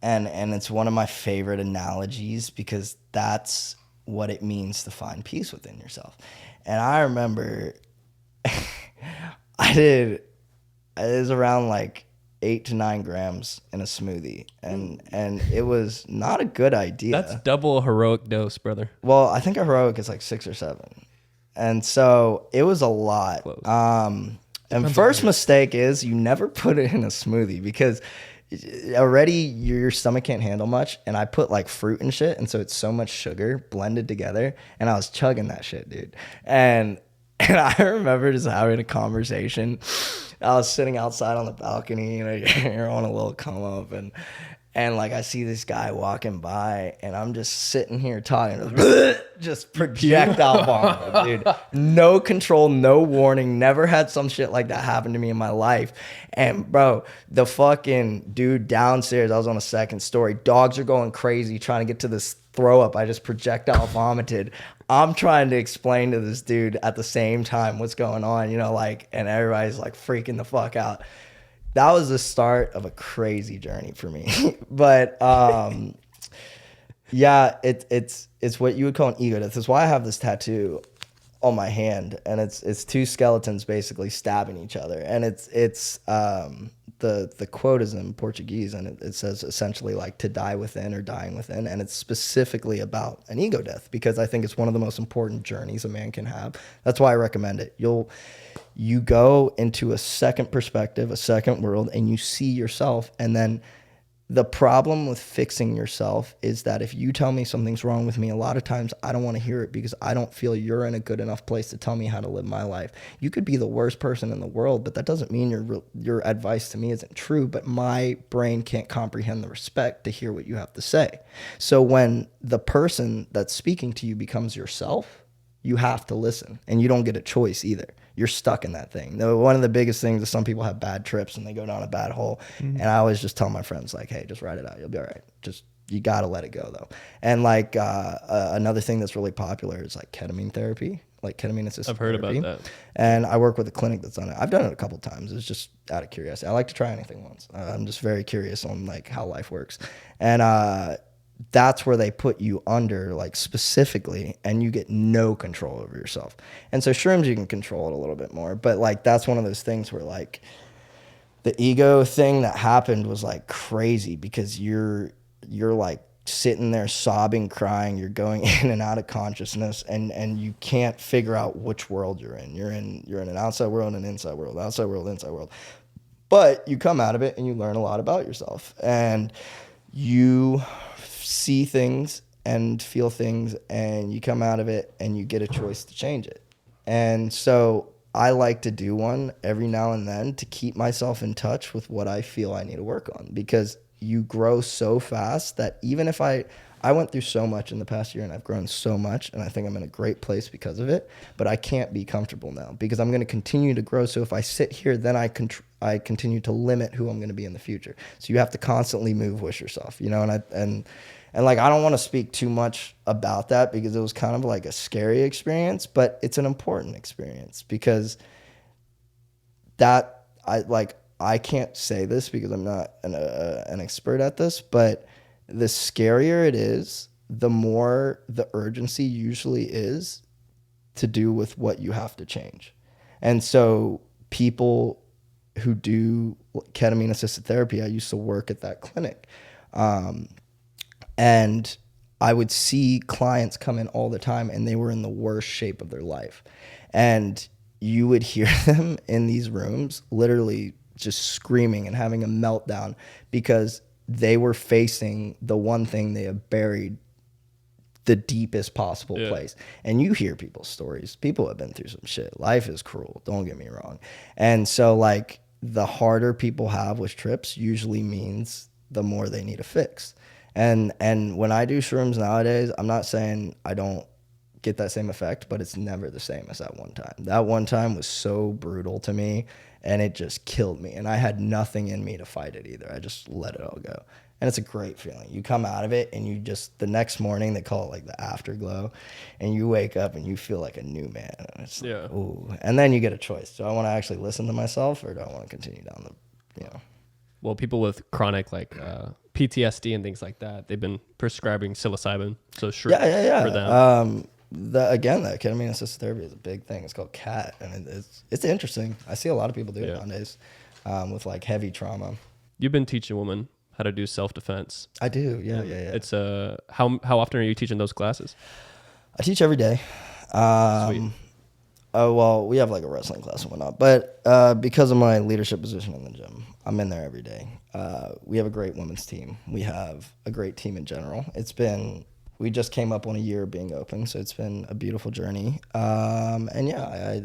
And it's one of my favorite analogies because that's what it means to find peace within yourself. And I remember it was around like 8 to 9 grams in a smoothie. And it was not a good idea. That's double heroic dose, brother. Well, I think a heroic is like 6 or 7. And so it was a lot. Close. And first mistake is you never put it in a smoothie because already your stomach can't handle much. And I put like fruit and shit. And so it's so much sugar blended together. And I was chugging that shit, dude. And I remember just having a conversation. I was sitting outside on the balcony, you're on a little come up, and like I see this guy walking by, and I'm just sitting here talking, just projectile vomit, dude. No control, no warning. Never had some shit like that happen to me in my life. And bro, the fucking dude downstairs, I was on a second story. Dogs are going crazy trying to get to this throw up. I just projectile vomited. I'm trying to explain to this dude at the same time what's going on, and everybody's like freaking the fuck out. That was the start of a crazy journey for me. But yeah, it's what you would call an ego death. That's why I have this tattoo on my hand, and it's 2 skeletons basically stabbing each other. And it's the quote is in Portuguese, and it says essentially like to die within or dying within, and it's specifically about an ego death because I think it's one of the most important journeys a man can have. That's why I recommend it. You go into a second perspective, a second world, and you see yourself. And then the problem with fixing yourself is that if you tell me something's wrong with me, a lot of times I don't want to hear it because I don't feel you're in a good enough place to tell me how to live my life. You could be the worst person in the world, but that doesn't mean your advice to me isn't true. But my brain can't comprehend the respect to hear what you have to say. So when the person that's speaking to you becomes yourself, you have to listen, and you don't get a choice either. You're stuck in that thing. One of the biggest things is some people have bad trips and they go down a bad hole. Mm-hmm. And I always just tell my friends like, hey, just ride it out. You'll be all right. You got to let it go though. And like another thing that's really popular is like ketamine therapy. like ketamine assisted I've heard therapy. about that. And I work with a clinic that's done it. I've done it a couple times. It's just out of curiosity. I like to try anything once. I'm just very curious on like how life works. And that's where they put you under, like specifically, and you get no control over yourself. And so shrooms, you can control it a little bit more. But like that's one of those things where like the ego thing that happened was like crazy, because you're like sitting there sobbing, crying, you're going in and out of consciousness, and you can't figure out which world you're in. You're in an outside world and an inside world, outside world, inside world. But you come out of it and you learn a lot about yourself, and you see things and feel things, and you come out of it and you get a choice to change it. And so I like to do one every now and then to keep myself in touch with what I feel I need to work on, because you grow so fast that even if I went through so much in the past year, and I've grown so much, and I think I'm in a great place because of it, but I can't be comfortable now because I'm going to continue to grow. So if I sit here, then I continue to limit who I'm going to be in the future. So you have to constantly move with yourself, you know, and like, I don't want to speak too much about that because it was kind of like a scary experience, but it's an important experience, because that I can't say this because I'm not an expert at this, but the scarier it is, the more the urgency usually is to do with what you have to change. And so people who do ketamine assisted therapy, I used to work at that clinic. And I would see clients come in all the time, and they were in the worst shape of their life. And you would hear them in these rooms literally just screaming and having a meltdown because they were facing the one thing they have buried the deepest possible place. And you hear people's stories. People have been through some shit. Life is cruel. Don't get me wrong. And so like the harder people have with trips usually means the more they need to fix. And when I do shrooms nowadays, I'm not saying I don't get that same effect, but it's never the same as that one time. That one time was so brutal to me, and it just killed me. And I had nothing in me to fight it either. I just let it all go. And it's a great feeling. You come out of it, and you just, the next morning, they call it like the afterglow, and you wake up and you feel like a new man. And it's like, ooh. And then you get a choice. Do I want to actually listen to myself, or do I want to continue down the, you know? Well, people with chronic like PTSD and things like that, they've been prescribing psilocybin. So sure, for them. Again, that ketamine assisted therapy is a big thing. It's called CAT, and it's interesting. I see a lot of people do it nowadays with like heavy trauma. You've been teaching women how to do self-defense. I do, yeah. It's how often are you teaching those classes? I teach every day. Sweet. Well, we have like a wrestling class and whatnot, but because of my leadership position in the gym, I'm in there every day. We have a great women's team. We have a great team in general. We just came up on a year of being open, so it's been a beautiful journey. And yeah,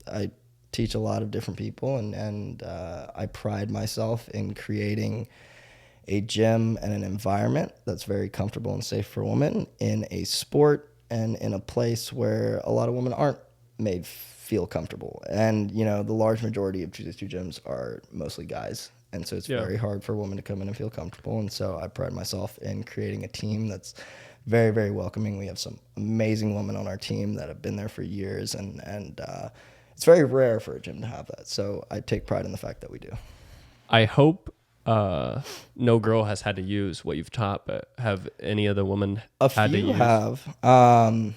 I teach a lot of different people, and I pride myself in creating a gym and an environment that's very comfortable and safe for women in a sport and in a place where a lot of women aren't made feel comfortable. And, you know, the large majority of Jiu-Jitsu gyms are mostly guys. And so it's very hard for women to come in and feel comfortable. And so I pride myself in creating a team that's very, very welcoming. We have some amazing women on our team that have been there for years, and it's very rare for a gym to have that. So I take pride in the fact that we do. I hope no girl has had to use what you've taught, but have any of the women had to use? A few have.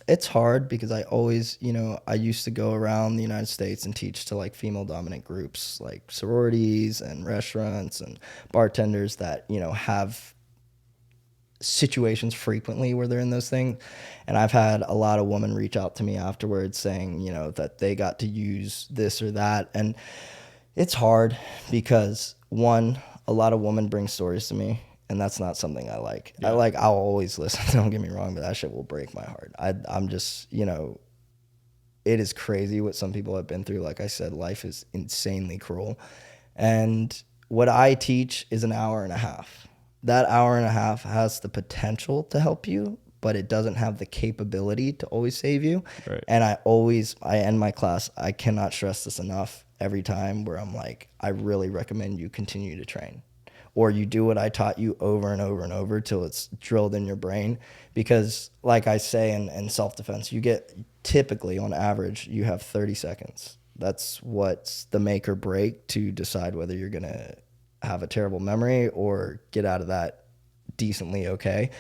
It's hard because I always, you know, I used to go around the United States and teach to like female dominant groups like sororities and restaurants and bartenders that, you know, have situations frequently where they're in those things. And I've had a lot of women reach out to me afterwards saying, you know, that they got to use this or that. And it's hard because, one, a lot of women bring stories to me, and that's not something I like. Yeah. I'll always listen, don't get me wrong, but that shit will break my heart. I'm just, you know, it is crazy what some people have been through. Like I said, life is insanely cruel. And what I teach is an hour and a half. That hour and a half has the potential to help you, but it doesn't have the capability to always save you. Right. And I end my class, I cannot stress this enough every time, where I'm like, I really recommend you continue to train. or you do what I taught you over and over and over till it's drilled in your brain. Because like I say in self-defense, you get typically on average, you have 30 seconds. That's what's the make or break to decide whether you're going to have a terrible memory or get out of that decently okay.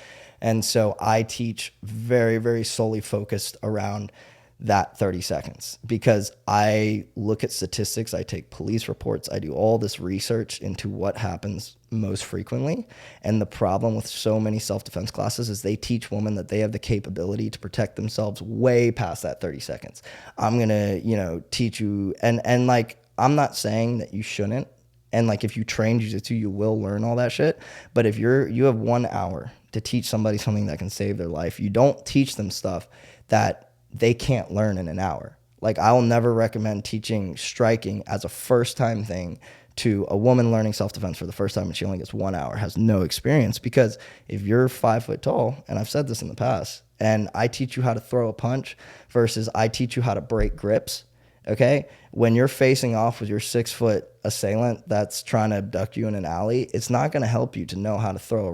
And so I teach very, very solely focused around that 30 seconds because I look at statistics, I take police reports, I do all this research into what happens most frequently. And the problem with so many self-defense classes is they teach women that they have the capability to protect themselves way past that 30 seconds. I'm going to, teach you and like, I'm not saying that you shouldn't. And like, if you train jiu-jitsu, you will learn all that shit. But if you have 1 hour to teach somebody something that can save their life, you don't teach them stuff that they can't learn in an hour. Like, I will never recommend teaching striking as a first time thing to a woman learning self-defense for the first time and she only gets 1 hour, has no experience. Because if you're 5 foot tall, and I've said this in the past, and I teach you how to throw a punch versus I teach you how to break grips, okay? When you're facing off with your 6 foot assailant that's trying to abduct you in an alley, it's not going to help you to know how to throw a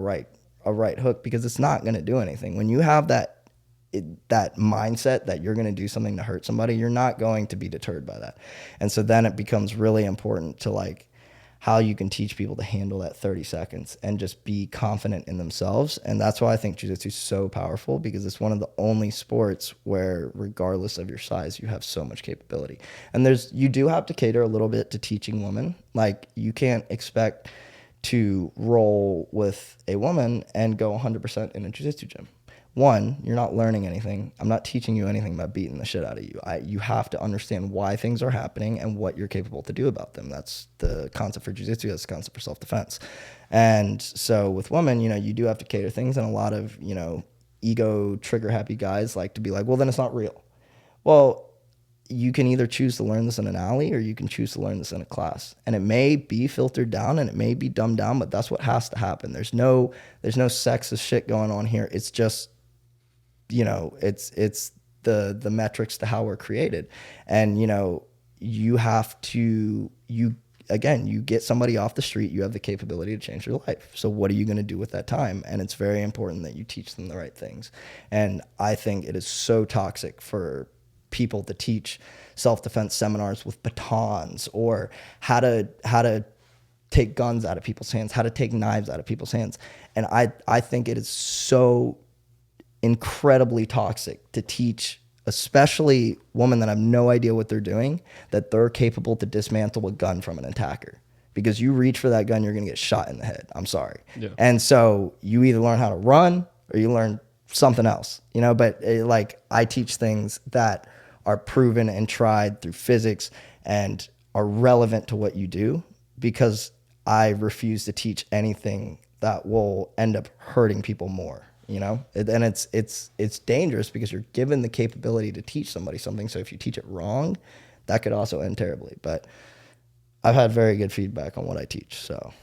right hook because it's not going to do anything. When you have that mindset that you're going to do something to hurt somebody, you're not going to be deterred by that. And so then it becomes really important to like how you can teach people to handle that 30 seconds and just be confident in themselves. And that's why I think jiu-jitsu is so powerful, because it's one of the only sports where regardless of your size, you have so much capability. And you do have to cater a little bit to teaching women. Like, you can't expect to roll with a woman and go 100% in a jiu-jitsu gym. One, you're not learning anything. I'm not teaching you anything about beating the shit out of you. You have to understand why things are happening and what you're capable to do about them. That's the concept for jiu-jitsu. That's the concept for self-defense. And so with women, you do have to cater things. And a lot of, ego trigger happy guys like to be like, well, then it's not real. Well, you can either choose to learn this in an alley or you can choose to learn this in a class. And it may be filtered down and it may be dumbed down, but that's what has to happen. There's no sexist shit going on here. It's just, it's the metrics to how we're created. And, you have to, you get somebody off the street, you have the capability to change their life. So what are you going to do with that time? And it's very important that you teach them the right things. And I think it is so toxic for people to teach self-defense seminars with batons or how to take guns out of people's hands, how to take knives out of people's hands. And I think it is so incredibly toxic to teach, especially women that have no idea what they're doing, that they're capable to dismantle a gun from an attacker. Because you reach for that gun, you're going to get shot in the head. I'm sorry. Yeah. And so you either learn how to run or you learn something else, but I teach things that are proven and tried through physics and are relevant to what you do, because I refuse to teach anything that will end up hurting people more. And it's dangerous because you're given the capability to teach somebody something. So if you teach it wrong, that could also end terribly. But I've had very good feedback on what I teach. So,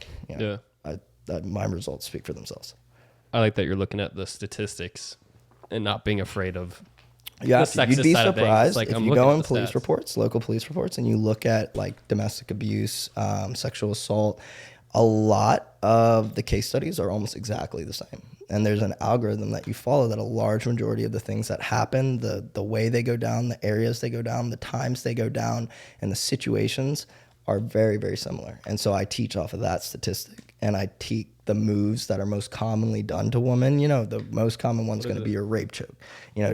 my results speak for themselves. I like that you're looking at the statistics and not being afraid of Yeah, the sexist you'd be side of things. surprised Like, if I'm you looking go at in the police stats. reports, local police reports, and you look at like domestic abuse, sexual assault. A lot of the case studies are almost exactly the same. And there's an algorithm that you follow that a large majority of the things that happen, the way they go down, the areas they go down, the times they go down, and the situations are very, very similar. And so I teach off of that statistic, and I teach the moves that are most commonly done to women. The most common one's going to be your rape choke,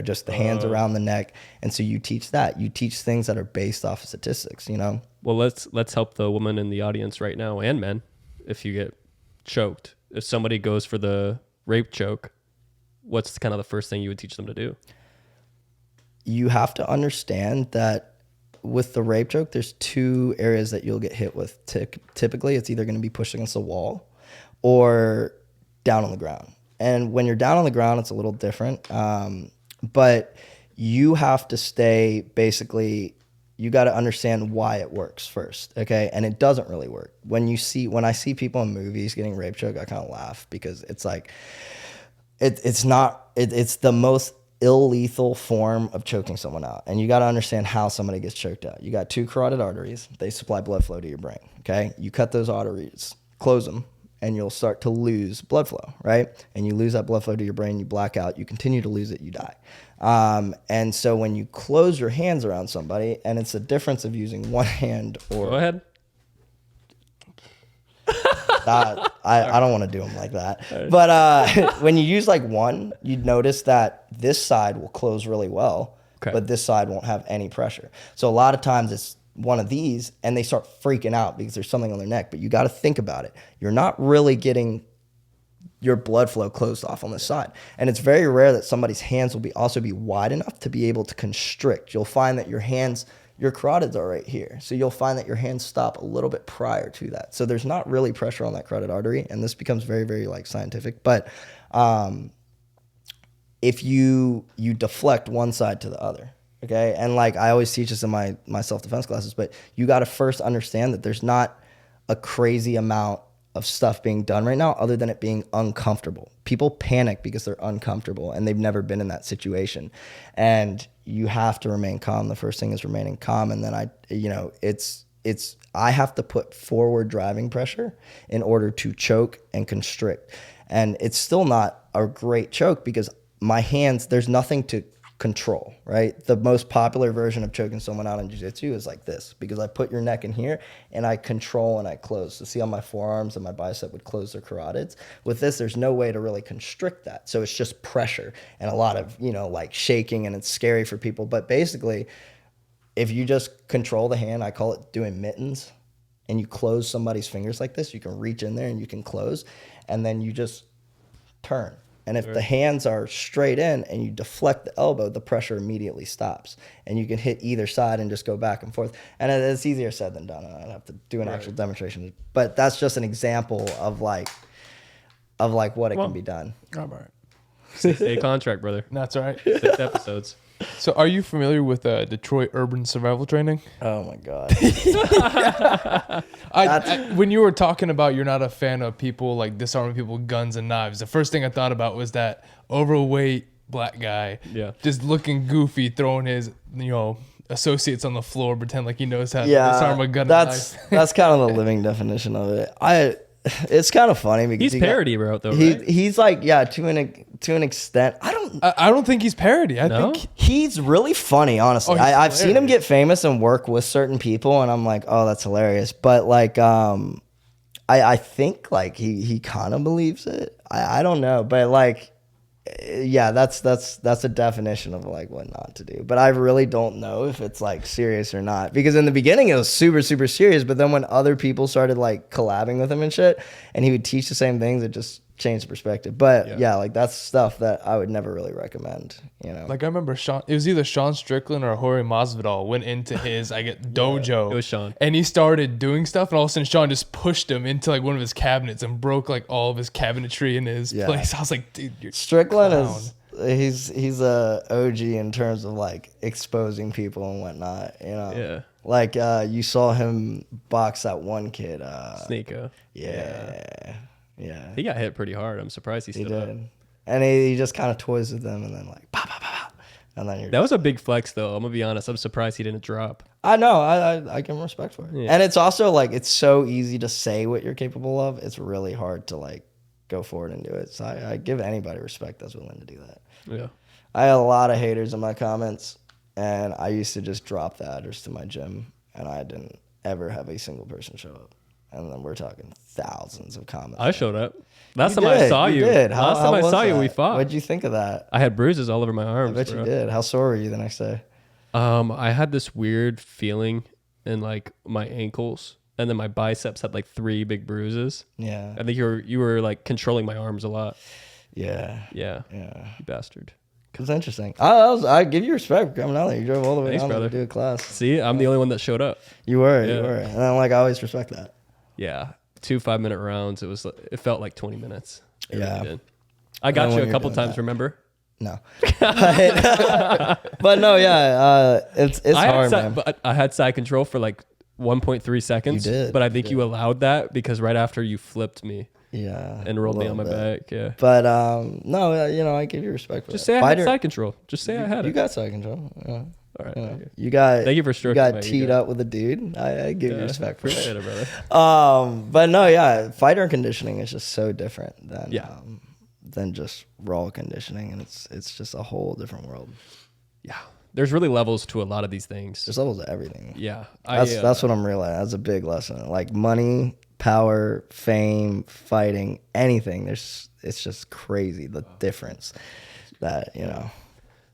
just the hands around the neck. And so you teach that. You teach things that are based off of statistics, Well, let's help the woman in the audience right now, and men. If you get choked, if somebody goes for the rape choke, what's kind of the first thing you would teach them to do? You have to understand that with the rape choke, there's 2 areas that you'll get hit with. Typically, it's either going to be pushed against the wall or down on the ground. And when you're down on the ground, it's a little different. But you have to stay basically, you got to understand why it works first, okay? And it doesn't really work. When I see people in movies getting rape choked, I kind of laugh because it's like, it's the most illegal form of choking someone out. And you got to understand how somebody gets choked out. You got 2 carotid arteries. They supply blood flow to your brain, okay? You cut those arteries, close them, and you'll start to lose blood flow, right? And you lose that blood flow to your brain, you black out, you continue to lose it, you die. And so when you close your hands around somebody, and it's a difference of using one hand or... Go ahead. I don't want to do them like that. But when you use like one, you'd notice that this side will close really well, but this side won't have any pressure. So a lot of times it's one of these and they start freaking out because there's something on their neck. But you got to think about it. You're not really getting your blood flow closed off on this side. And it's very rare that somebody's hands will also be wide enough to be able to constrict. You'll find that your carotids are right here. So you'll find that your hands stop a little bit prior to that. So there's not really pressure on that carotid artery. And this becomes very, very like scientific. But if you deflect one side to the other, okay? And like I always teach this in my self-defense classes, but you got to first understand that there's not a crazy amount of stuff being done right now other than it being uncomfortable. People panic because they're uncomfortable and they've never been in that situation. And you have to remain calm. The first thing is remaining calm. And then I have to put forward driving pressure in order to choke and constrict. And it's still not a great choke because my hands, there's nothing to control, right? The most popular version of choking someone out in jiu-jitsu is like this, because I put your neck in here and I control and I close. So see how my forearms and my bicep would close their carotids? With this, there's no way to really constrict that. So it's just pressure and a lot of, like shaking, and it's scary for people. But basically, if you just control the hand, I call it doing mittens, and you close somebody's fingers like this, you can reach in there and you can close, and then you just turn. And if the hands are straight in and you deflect the elbow, the pressure immediately stops. And you can hit either side and just go back and forth. And it's easier said than done. I'd have to do an actual demonstration. But that's just an example of what it can be done. All right. 6-day contract, brother. That's all right. 6 episodes. So are you familiar with Detroit Urban Survival Training? Oh, my God. When you were talking about you're not a fan of people like disarming people with guns and knives, the first thing I thought about was that overweight black guy just looking goofy, throwing his, associates on the floor, pretend like he knows how to disarm a gun and knife. That's kind of the living definition of it. It's kind of funny because he's parody bro though, right? He's like, to an extent. I don't think he's parody. I think he's really funny, honestly. I've seen him get famous and work with certain people, and I'm like, oh, that's hilarious. But like, I think like he kind of believes it. I don't know, but like, that's a definition of like what not to do. But I really don't know if it's like serious or not, because in the beginning it was super, super serious. But then when other people started like collabing with him and shit, and he would teach the same things, it just changed the perspective. But like that's stuff that I would never really recommend. Like I remember it was either Sean Strickland or Jorge Masvidal went into his dojo. It was Sean, and he started doing stuff, and all of a sudden Sean just pushed him into like one of his cabinets and broke like all of his cabinetry in his place. I was like, dude, you're Strickland he's a OG in terms of like exposing people and whatnot. Like you saw him box that one kid, Sneeko. Yeah. He got hit pretty hard. I'm surprised he stood up. And he just kind of toys with them and then like pow, pow, pow, pow. And then that was a big flex though. I'm gonna be honest. I'm surprised he didn't drop. I know. I give him respect for it. Yeah. And it's also like it's so easy to say what you're capable of. It's really hard to like go forward and do it. So I give anybody respect that's willing to do that. Yeah. I had a lot of haters in my comments, and I used to just drop the address to my gym, and I didn't ever have a single person show up. And then we're talking thousands of comments. I showed up. Last time I saw you. Last time I saw you, we fought. What'd you think of that? I had bruises all over my arms. I bet you did. How sore were you the next day? I had this weird feeling in like my ankles, and then my biceps had like 3 big bruises. Yeah. I think you were like controlling my arms a lot. Yeah. You bastard. It's interesting. I give you respect for coming out there. You drove all the way Thanks, down brother. to do a class. See, I'm the only one that showed up. You were. And I always respect that. Yeah. 2 5-minute rounds. It felt like 20 minutes. It Yeah. really did. I got you a couple times, remember? No. But no, it's hard, man. But I had side control for like 1.3 seconds. You did. But I think you allowed that because right after you flipped me. Yeah. And rolled me on my back. Yeah. But no, I give you respect for Just that. say I had side control. Just say I had it. You got side control. Yeah. All right. You know, you got Thank you for stroking my teed ego. up with a dude. I give you respect for Appreciate that. it, brother. But no, yeah, fighter conditioning is just so different than just raw conditioning, and it's just a whole different world. Yeah. There's really levels to a lot of these things. There's levels of everything. Yeah. That's what I'm realizing. That's a big lesson. Like money, power, fame, fighting, anything. It's just crazy the difference that, you know.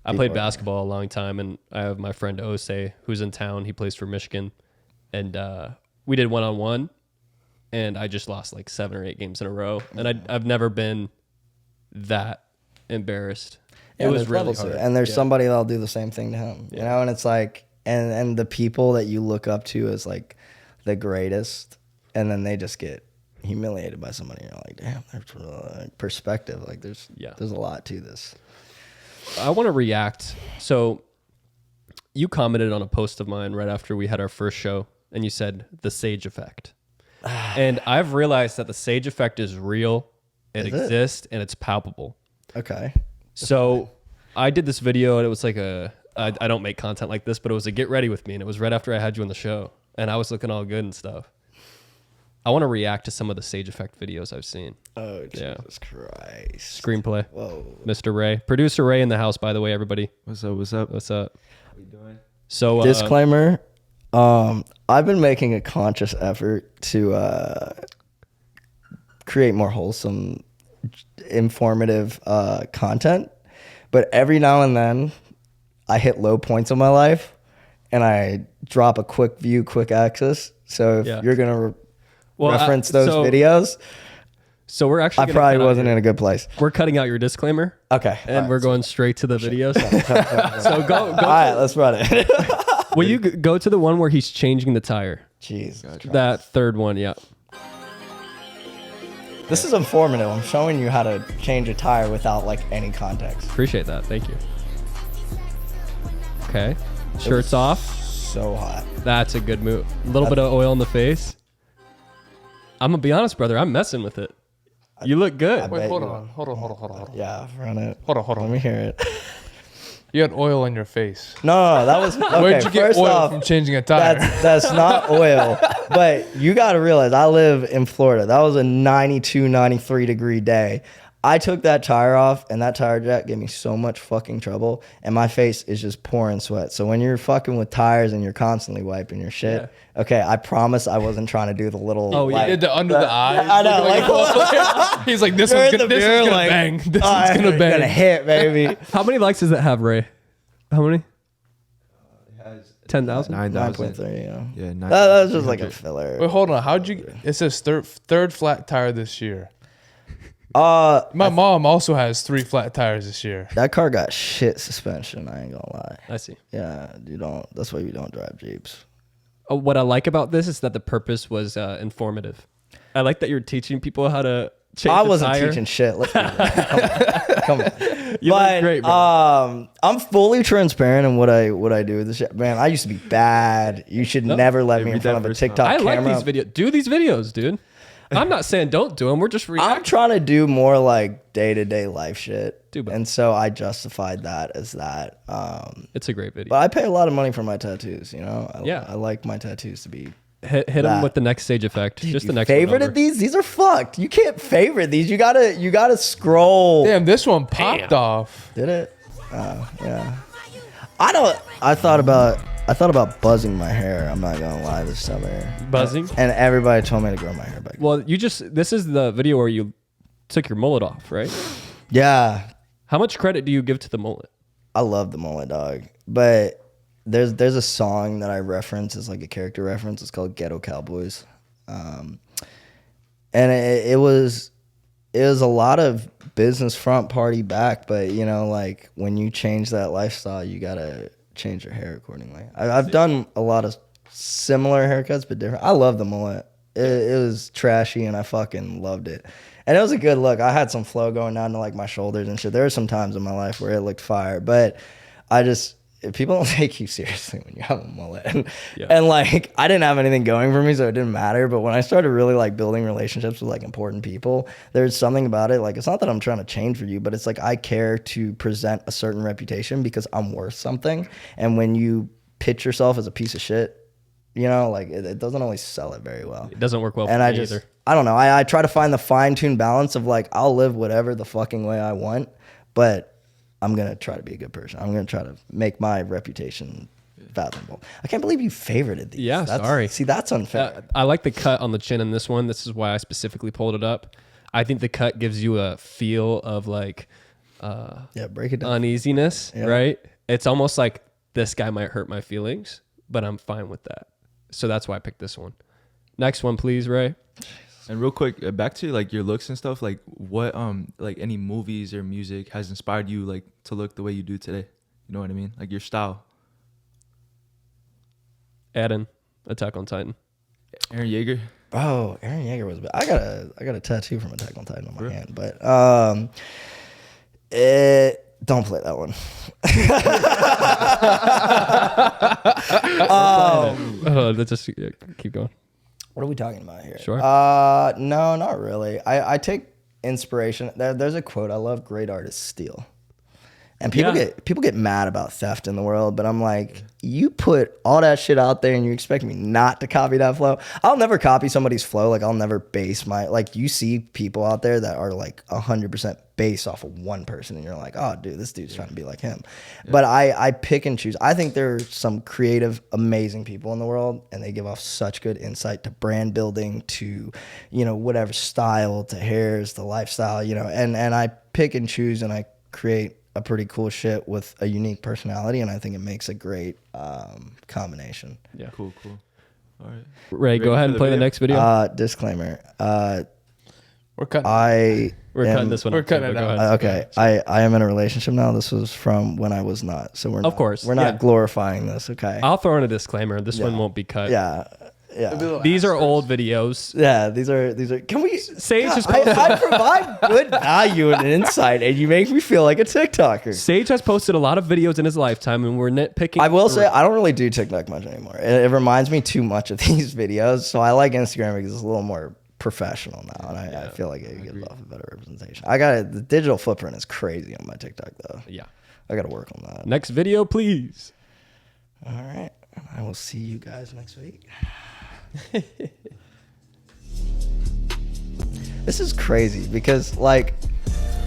I played basketball a long time, and I have my friend Osei, who's in town. He plays for Michigan, and we did 1-on-1, and I just lost like 7 or 8 games in a row, and I've never been that embarrassed. It was really hard. And there's somebody that'll do the same thing to him, you know. And it's like, and the people that you look up to as like the greatest, and then they just get humiliated by somebody. And you're like, damn, there's perspective. Like there's a lot to this. I want to react. So you commented on a post of mine right after we had our first show, and you said the sage effect. And I've realized that the sage effect is real. It exists, and it's palpable. Okay. So I did this video, and it was like I don't make content like this, but it was a get ready with me, and it was right after I had you on the show, and I was looking all good and stuff. I want to react to some of the sage effect videos I've seen. Oh, Jesus Christ. Screenplay. Whoa. Mr. Ray. Producer Ray in the house, by the way, everybody. What's up? What's up? What's up? How you doing? So Disclaimer, I've been making a conscious effort to create more wholesome, informative content, but every now and then I hit low points in my life and I drop a quick view, quick access. So if you're going to reference those videos, so we're actually I probably wasn't in a good place. We're cutting out your disclaimer. Okay. And we're going straight to the videos. So go. All right, let's run it. Will you go to the one where he's changing the tire? Jeez. That third one, yeah. This is informative. I'm showing you how to change a tire without like any context. Appreciate that. Thank you. Okay. Shirts off. So hot. That's a good move. A little bit of oil in the face. I'm going to be honest, brother. I'm messing with it. You look good. Wait, hold on. Yeah, run it. Hold on. Let me hear it. You had oil on your face. No, that was okay. Where'd you get First oil off, from changing a tire? That's not oil. But you got to realize I live in Florida. That was a 92, 93 degree day. I took that tire off, and that tire jack gave me so much fucking trouble, and my face is just pouring sweat. So when you're fucking with tires and you're constantly wiping your shit, okay, I promise I wasn't trying to do the little. Oh, He did the under the eyes. I know. He's like, this one's gonna bang. This one's gonna bang. Gonna hit, baby. How many likes does that have, Ray? How many? It has 10,000? 9,000. 9.3, yeah. Yeah, 9,000. That's just like a filler. Wait, hold on. How'd you? It says third flat tire this year. My mom also has 3 flat tires this year. That car got shit suspension. I ain't gonna lie. I see. Yeah, you don't. That's why you don't drive Jeeps. What I like about this is that the purpose was informative. I like that you're teaching people how to change I the wasn't tire. teaching shit. Let's be real. Come on. You look great, bro. I'm fully transparent in what I do with this shit. Man, I used to be bad. You should never let me in front of a TikTok I camera. like these videos. Do these videos, dude. I'm not saying don't do them. We're just reacting. I'm trying to do more like day-to-day life shit. Dude, and so I justified that as that. It's a great video. But I pay a lot of money for my tattoos, you know? Yeah. I like my tattoos to be hit them with the next sage effect. Dude, just you the next favorited one over. these? These are fucked. You can't favorite these. You gotta scroll. Damn, this one popped off. Did it? Yeah. I thought about buzzing my hair. I'm not gonna lie, this summer. Buzzing? And everybody told me to grow my hair back. Well, this is the video where you took your mullet off, right? Yeah. How much credit do you give to the mullet? I love the mullet, dog. But there's a song that I reference as like a character reference. It's called Ghetto Cowboys. And it was a lot of business front, party back, but you know, like when you change that lifestyle, you gotta change your hair accordingly. I've done a lot of similar haircuts, but different. I love the mullet. It was trashy, and I fucking loved it. And it was a good look. I had some flow going down to like my shoulders and shit. There were some times in my life where it looked fire, but it people don't take you seriously when you have a mullet. Yeah. And like, I didn't have anything going for me, so it didn't matter. But when I started really like building relationships with like important people, there's something about it. Like, it's not that I'm trying to change for you, but it's like, I care to present a certain reputation because I'm worth something. And when you pitch yourself as a piece of shit, you know, like it doesn't always sell it very well. It doesn't work well for And me I just, either. I don't know. I try to find the fine-tuned balance of like, I'll live whatever the fucking way I want, but I'm going to try to be a good person. I'm going to try to make my reputation fathomable. I can't believe you favorited these. Yeah, sorry. See, that's unfair. I like the cut on the chin in this one. This is why I specifically pulled it up. I think the cut gives you a feel of like Yeah, break it down. uneasiness, Yeah. right? It's almost like this guy might hurt my feelings, but I'm fine with that. So that's why I picked this one. Next one, please, Ray. And real quick, back to like your looks and stuff. Like what, like any movies or music has inspired you like to look the way you do today? You know what I mean? Like your style. Add Attack on Titan. Aaron Yeager. Oh, Aaron Yeager was. I got a tattoo from Attack on Titan on my hand, but don't play that one. Let's just keep going. What are we talking about here? Sure. No, not really. I take inspiration. There's a quote I love: "Great artists steal." And people get mad about theft in the world, but I'm like, you put all that shit out there and you expect me not to copy that flow? I'll never copy somebody's flow. Like, I'll never base my, like, you see people out there that are like 100% based off of one person and you're like, oh dude, this dude's trying to be like him. Yeah. But I pick and choose. I think there are some creative, amazing people in the world and they give off such good insight to brand building, to, you know, whatever style, to hairs, the lifestyle, you know, and I pick and choose and I create a pretty cool shit with a unique personality, and I think it makes a great combination. Yeah. Cool. All right. Ray, go ahead and play the next video. Disclaimer. We're cutting. We're cutting this one. We're cutting it out. Okay. I am in a relationship now. This was from when I was not. So Of course. We're not glorifying this. Okay. I'll throw in a disclaimer. This one won't be cut. Yeah. These are old videos. Yeah, these are. Can we? Sage God, has I provide good value and insight, and you make me feel like a TikToker. Sage has posted a lot of videos in his lifetime, and we're nitpicking. I will say I don't really do TikTok much anymore. It reminds me too much of these videos, so I like Instagram because it's a little more professional now, and I feel like it gives off a better representation. The digital footprint is crazy on my TikTok though. Yeah, I got to work on that. Next video, please. All right, I will see you guys next week. This is crazy because like,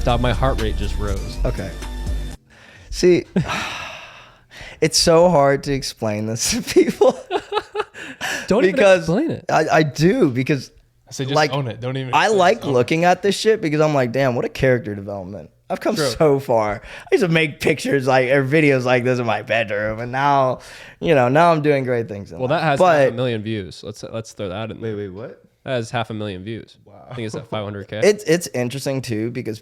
Stop, my heart rate just rose. Okay. See, it's so hard to explain this to people. Don't even explain it. I do because I say just like, own it. Don't even. I like looking at this shit because I'm like, damn, what a character development. I've come so far. I used to make pictures like or videos like this in my bedroom, and now, you know, now I'm doing great things. Well, that has 500,000 views. Let's throw that in there. Wait, what? That has 500,000 views. Wow. I think it's at 500K. It's interesting too because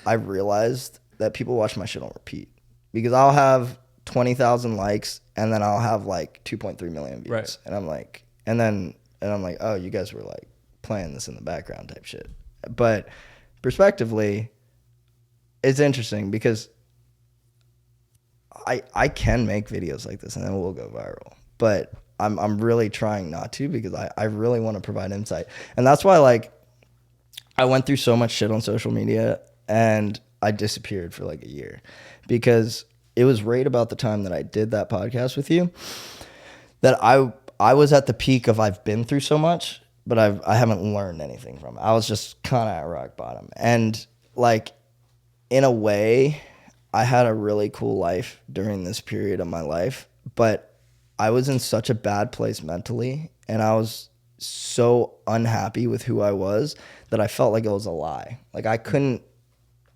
I've realized that people watch my shit on repeat because I'll have 20,000 likes and then I'll have like 2.3 million views, right. and I'm like, I'm like, oh, you guys were like playing this in the background type shit. But prospectively, it's interesting because I can make videos like this and then we'll go viral, but I'm really trying not to because I really want to provide insight. And that's why like I went through so much shit on social media and I disappeared for like a year because it was right about the time that I did that podcast with you that I was at the peak of I've been through so much, but I haven't learned anything from it. I was just kind of at rock bottom. And like, in a way, I had a really cool life during this period of my life, but I was in such a bad place mentally and I was so unhappy with who I was that I felt like it was a lie. Like I couldn't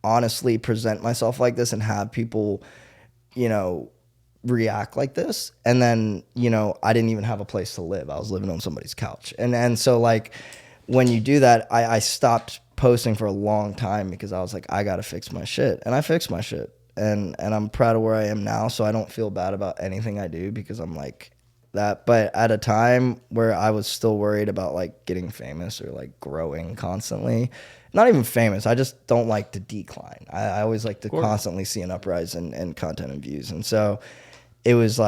honestly present myself like this and have people, you know, react like this. And then, you know, I didn't even have a place to live. I was living on somebody's couch. And so like when you do that, I stopped posting for a long time because I was like, I gotta fix my shit. And I fixed my shit. And I'm proud of where I am now, so I don't feel bad about anything I do because I'm like, that, but at a time where I was still worried about like getting famous or like growing constantly. Not even famous. I just don't like to decline. I always like to constantly see an uprise in content and views. And so it was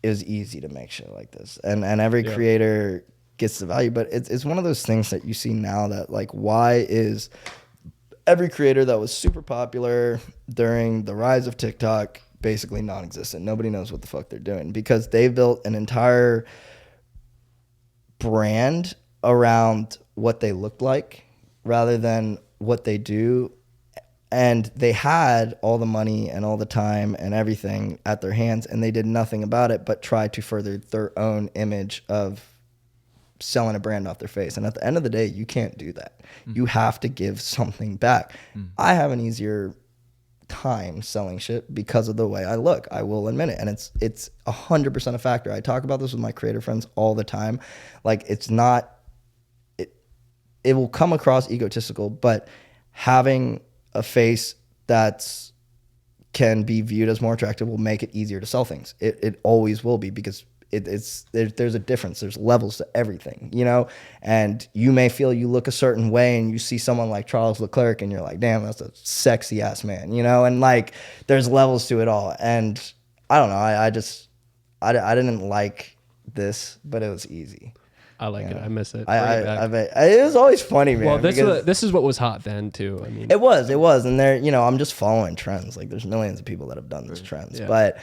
easy to make shit like this. And every creator gets the value, but it's one of those things that you see now that like, why is every creator that was super popular during the rise of TikTok basically non-existent? Nobody knows what the fuck they're doing because they built an entire brand around what they looked like rather than what they do. And they had all the money and all the time and everything at their hands, and they did nothing about it but try to further their own image of selling a brand off their face. And at the end of the day, you can't do that. You have to give something back. I have an easier time selling shit because of the way I look. I will admit it. And it's 100% a factor. I talk about this with my creator friends all the time. Like, it's not, it will come across egotistical, but having a face that's can be viewed as more attractive will make it easier to sell things. It always will be, because there's a difference. There's levels to everything, you know? And you may feel you look a certain way and you see someone like Charles Leclerc and you're like, damn, that's a sexy ass man, you know? And like, there's levels to it all. And I don't know. I didn't like this, but it was easy. I like it. I miss it. It was always funny, man. Well, this is what was hot then too. I mean, it was, and there, you know, I'm just following trends. Like, there's millions of people that have done these trends, but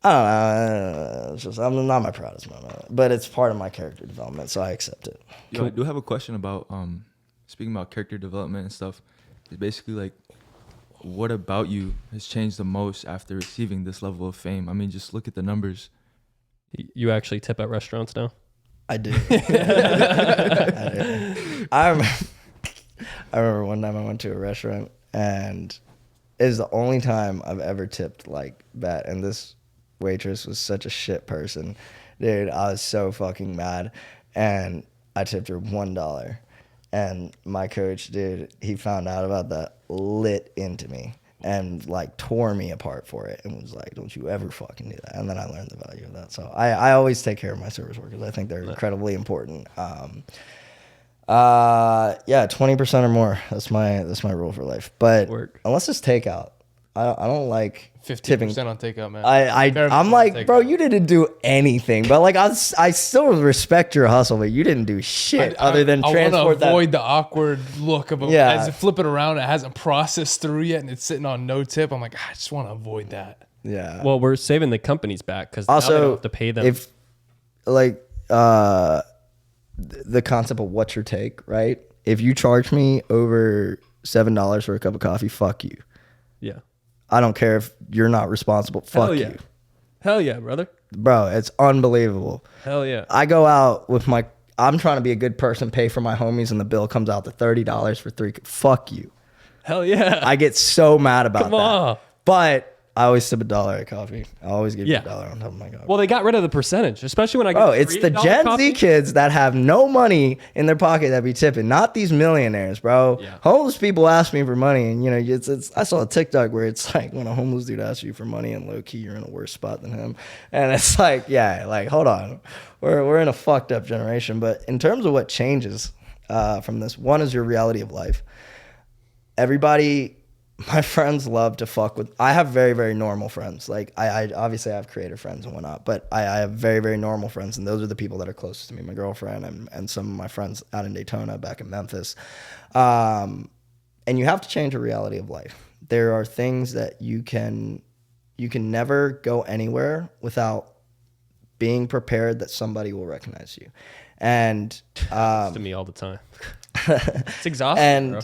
I don't know. It's just, I'm not my proudest moment, but it's part of my character development, so I accept it. Yo, I do have a question about speaking about character development and stuff. It's basically like, what about you has changed the most after receiving this level of fame? I mean, just look at the numbers. You actually tip at restaurants now? I do. I remember one time I went to a restaurant, and it was the only time I've ever tipped like that. And this waitress was such a shit person. Dude, I was so fucking mad. And I tipped her $1. And my coach, dude, he found out about that, lit into me, and like tore me apart for it, and was like, don't you ever fucking do that. And then I learned the value of that. So I always take care of my service workers. I think they're incredibly important. 20% or more. That's my rule for life. But unless it's takeout, I don't like 15% on takeout, man. I'm like, bro, you didn't do anything. But like, I still respect your hustle, but you didn't do shit other than transport that. I want to avoid the awkward look of as you flip it around, it hasn't processed through yet, and it's sitting on no tip. I'm like, I just want to avoid that. Yeah. Well, we're saving the companies back, because also now they don't have to pay them. If like the concept of what's your take, right? If you charge me over $7 for a cup of coffee, fuck you. Yeah. I don't care if you're not responsible. Fuck you. Hell yeah, brother. Bro, it's unbelievable. Hell yeah. I go out with I'm trying to be a good person, pay for my homies, and the bill comes out to $30 for 3. Fuck you. Hell yeah. I get so mad about Come on. But I always tip $1 at coffee. I always give you $1 on top of my coffee. Well, they got rid of the percentage, especially when I get it's the Gen Z kids that have no money in their pocket that be tipping, not these millionaires, bro. Yeah. Homeless people ask me for money, and you know, I saw a TikTok where it's like, when a homeless dude asks you for money, and low key you're in a worse spot than him, and it's like, yeah, like, hold on, we're in a fucked up generation. But in terms of what changes from this, one is your reality of life. My friends love to fuck with. I have very, very normal friends. Like, I obviously have creative friends and whatnot, but I have very, very normal friends, and those are the people that are closest to me. My girlfriend and some of my friends out in Daytona, back in Memphis. And you have to change your reality of life. There are things that you can never go anywhere without being prepared that somebody will recognize you. And to me all the time. It's exhausting, bro.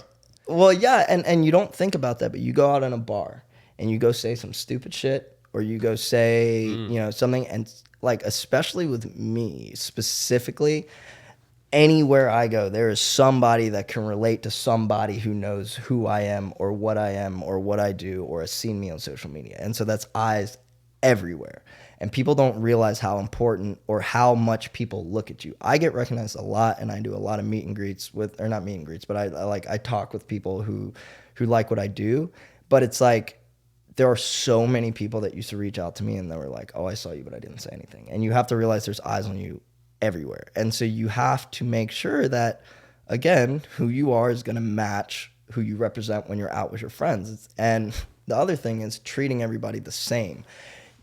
Well, yeah, and you don't think about that, but you go out in a bar and you go say some stupid shit, or you go say, you know, something, and like, especially with me specifically, anywhere I go, there is somebody that can relate to somebody who knows who I am or what I do, or has seen me on social media. And so that's eyes everywhere. And people don't realize how important or how much people look at you. I get recognized a lot, and I do a lot of meet and greets with, or not meet and greets, but I talk with people who like what I do. But it's like, there are so many people that used to reach out to me and they were like, oh, I saw you, but I didn't say anything. And you have to realize there's eyes on you everywhere. And so you have to make sure that, again, who you are is going to match who you represent when you're out with your friends. And the other thing is treating everybody the same.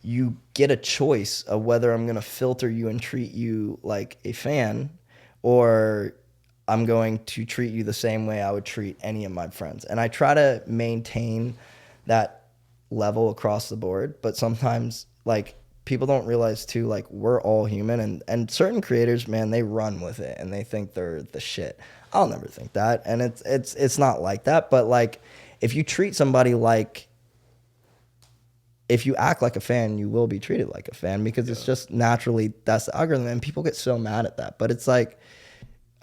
You get a choice of whether I'm going to filter you and treat you like a fan, or I'm going to treat you the same way I would treat any of my friends. And I try to maintain that level across the board, but sometimes like people don't realize too, like we're all human, and certain creators, man, they run with it and they think they're the shit. I'll never think that. And it's not like that. But like, if you treat somebody like, if you act like a fan, you will be treated like a fan, because it's just naturally, that's the algorithm, and people get so mad at that. But it's like,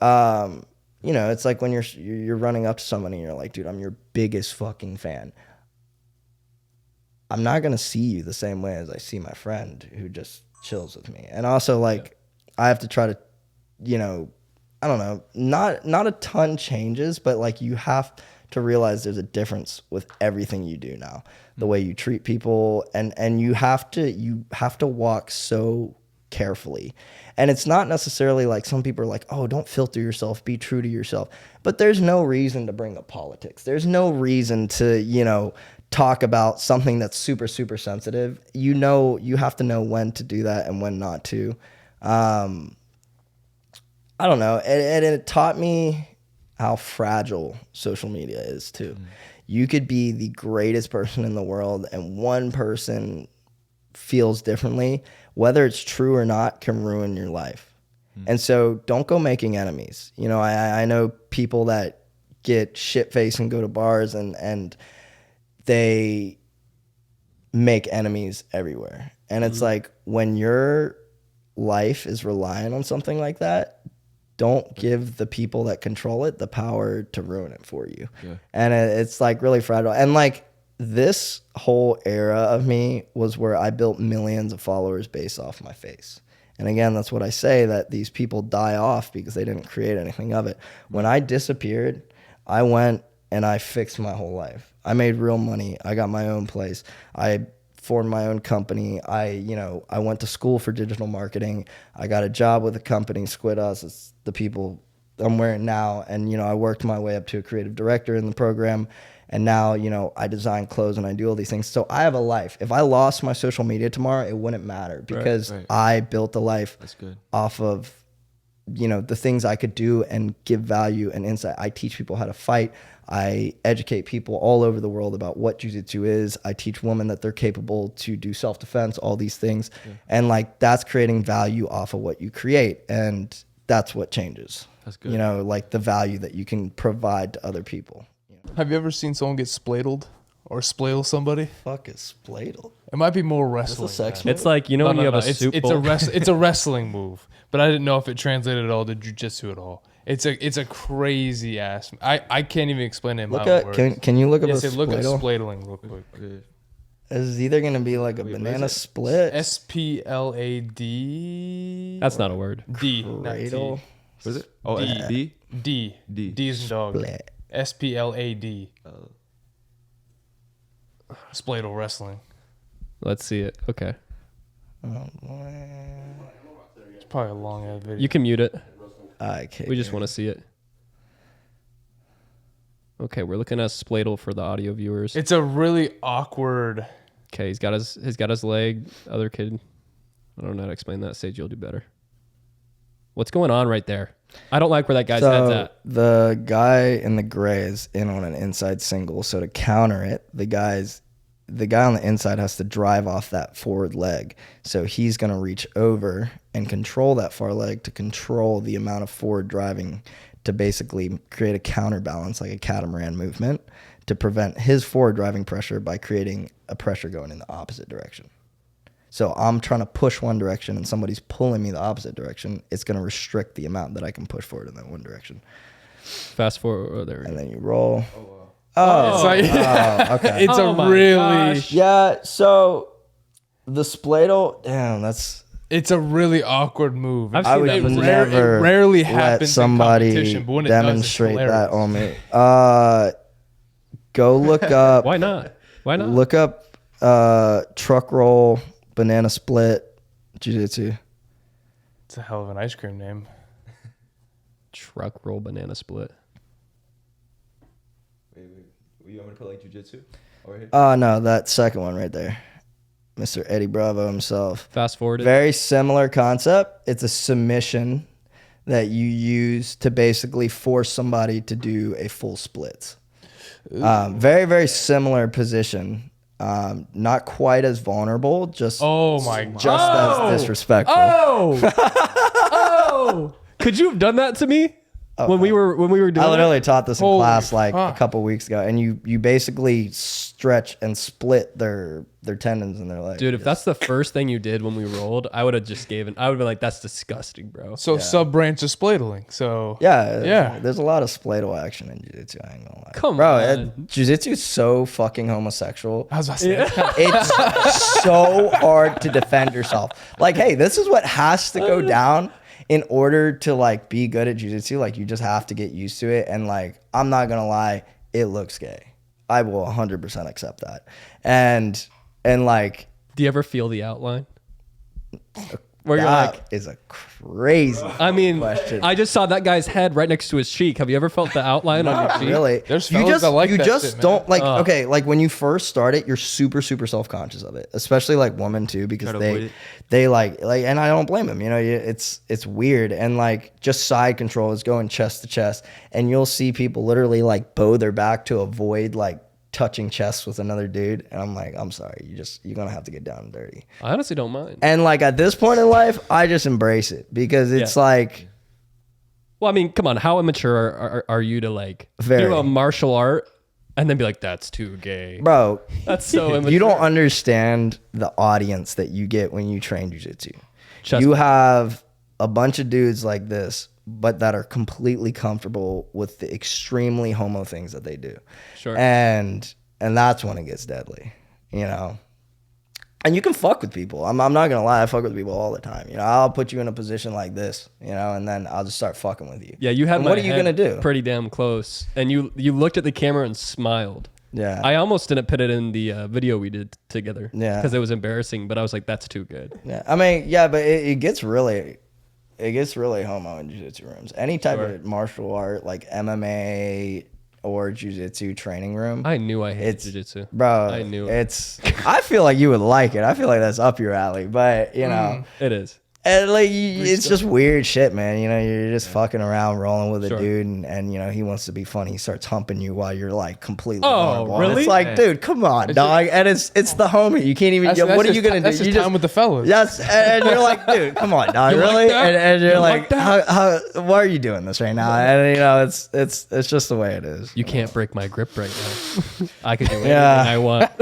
you know, it's like when you're running up to somebody and you're like, dude, I'm your biggest fucking fan. I'm not going to see you the same way as I see my friend who just chills with me. And also, like, I have to try to, you know, I don't know, not a ton changes, but like you have to realize there's a difference with everything you do now, the way you treat people, and you have to walk so carefully. And it's not necessarily like, some people are like, oh, don't filter yourself, be true to yourself. But there's no reason to bring up politics. There's no reason to, you know, talk about something that's super, super sensitive. You know, you have to know when to do that and when not to. I don't know. And it taught me how fragile social media is too. You could be the greatest person in the world, and one person feels differently, whether it's true or not, can ruin your life. And so don't go making enemies. You know, I know people that get shit-faced and go to bars and they make enemies everywhere. And it's like, when your life is reliant on something like that, don't give the people that control it the power to ruin it for you. And it's like really fragile. And like, this whole era of me was where I built millions of followers based off my face. And again, that's what I say, that these people die off because they didn't create anything of it. When I disappeared, I went and I fixed my whole life. I made real money. I got my own place. I formed my own company. I went to school for digital marketing. I got a job with a company, Squid Us. It's the people I'm wearing now. And, you know, I worked my way up to a creative director in the program. And now, you know, I design clothes and I do all these things. So I have a life. If I lost my social media tomorrow, it wouldn't matter, because I built a life off of, you know, the things I could do and give value and insight. I teach people how to fight. I educate people all over the world about what jiu-jitsu is. I teach women that they're capable to do self-defense, all these things. And like, that's creating value off of what you create. And that's what changes. That's good. You know, like the value that you can provide to other people. Have you ever seen someone get spladled or spladle somebody? Fuck is spladle? It might be more wrestling. It's like, you know, when you have a soup bowl? It's a wrestling move, but I didn't know if it translated at all to jiu-jitsu at all. It's a crazy ass. I can't even explain it in my own words. Can you look up a look at spladling real quick. It's either gonna be like a banana split. SPLAD. That's not a word. D. Not T. What is it? Oh, D. D. D. D is in dog. Split. SPLAD. Spladle wrestling. Let's see it. Okay. It's probably a long ass video. You can mute it. Okay. We just want to see it. Okay, we're looking at spladle for the audio viewers. It's a really awkward. Okay, he's got his leg. Other kid. I don't know how to explain that. Sage, you'll do better. What's going on right there? I don't like where that guy's head's at. The guy in the gray is in on an inside single. So to counter it, the guy on the inside has to drive off that forward leg. So he's going to reach over and control that far leg to control the amount of forward driving to basically create a counterbalance, like a catamaran movement, to prevent his forward driving pressure by creating a pressure going in the opposite direction. So I'm trying to push one direction and somebody's pulling me the opposite direction. It's going to restrict the amount that I can push forward in that one direction. Fast forward. Oh, there we go. And then you roll. Okay. It's a really gosh. Yeah. So the spladle, damn, it's a really awkward move. I've I seen would that before. never it rarely let happens in somebody competition, but when it demonstrate does, it's that on me. Go look up. Why not? Look up truck roll, banana split, jiu-jitsu. It's a hell of an ice cream name. Truck roll, banana split. Wait. You want me to put like jiu-jitsu over here? No, that second one right there. Mr. Eddie Bravo himself. Fast forward. Very similar concept. It's a submission that you use to basically force somebody to do a full split. Very, very similar position. Not quite as vulnerable, just as disrespectful. Oh, could you have done that to me when we were doing? I literally taught this in Holy class like fuck. a couple weeks ago, and you basically stretch and split their tendons in their legs. Dude, if that's the first thing you did when we rolled, I would have just I would be like, that's disgusting, bro. So sub-branch of spladling. So yeah, there's a lot of spladle action in jiu-jitsu. I ain't gonna lie, Come bro. on. Jiu-jitsu is so fucking homosexual. I was about to say, It's so hard to defend yourself. Like, hey, this is what has to go down in order to like be good at jiu-jitsu. Like, you just have to get used to it. And like, I'm not gonna lie, it looks gay. I will 100% accept that. And like, Do you ever feel the outline? Where you're that like, is a crazy I mean, question. I just saw that guy's head right next to his cheek. Have you ever felt the outline on your Not cheek? really. There's you fellas just that like you that just shit, man. don't like okay, like when you first start it, you're super self-conscious of it, especially like women too, because Try to avoid it. they like and I don't blame them, you know, it's weird. And like just side control is going chest to chest, and you'll see people literally like bow their back to avoid like touching chests with another dude, and I'm like, I'm sorry, you're gonna have to get down and dirty. I honestly don't mind. And like at this point in life, I just embrace it because it's like Well, I mean, come on. How immature are you to like Very. do a martial art and then be like, that's too gay? bro, That's so immature. you don't understand the audience that you get when you train jiu-jitsu. Chest- You have a bunch of dudes like this, but that are completely comfortable with the extremely homo things that they do. Sure. And that's when it gets deadly, you know. And you can fuck with people. I'm not gonna lie, I fuck with people all the time. You know, I'll put you in a position like this, you know, and then I'll just start fucking with you. Yeah, you had And my what are you head gonna do? pretty damn close, and you looked at the camera and smiled. Yeah. I almost didn't put it in the video we did together. Yeah. because it was embarrassing. But I was like, that's too good. Yeah, I mean, yeah, but it gets really homo in jiu-jitsu rooms. Any type of martial art, like MMA or jiu-jitsu training room. I knew I hated It's- jiu-jitsu. Bro, I knew it. I feel like you would like it. I feel like that's up your alley, but you know, It is. and like it's just weird shit, man. You know, you're just fucking around rolling with a Sure. dude, and you know he wants to be funny. He starts humping you while you're like completely Oh, vulnerable. And really? It's like, dude, come on, dog. And it's the homie. You can't even. What are you gonna do? That's You just time with the fellas. Yes, and you're like, dude, come on, dog, You like really? that? And you're You like, like how? Why are you doing this right now? And you know, it's just the way it is. You can't break my grip right now. I can do anything Yeah. I want.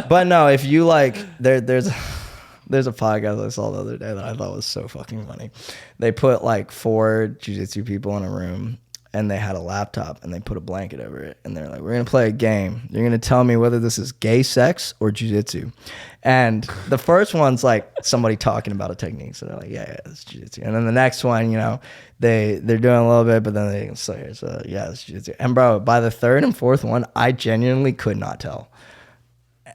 But no, if you like, there's a podcast I saw the other day that I thought was so fucking funny. They put like 4 jiu-jitsu people in a room, and they had a laptop, and they put a blanket over it, and they're like, we're gonna play a game. You're gonna tell me whether this is gay sex or jiu-jitsu. And the first one's like somebody talking about a technique, so they're like, yeah, it's jiu-jitsu. And then the next one, you know, they're doing a little bit, but then they say, so yeah, it's jiu-jitsu. And bro, by the third and fourth one, I genuinely could not tell.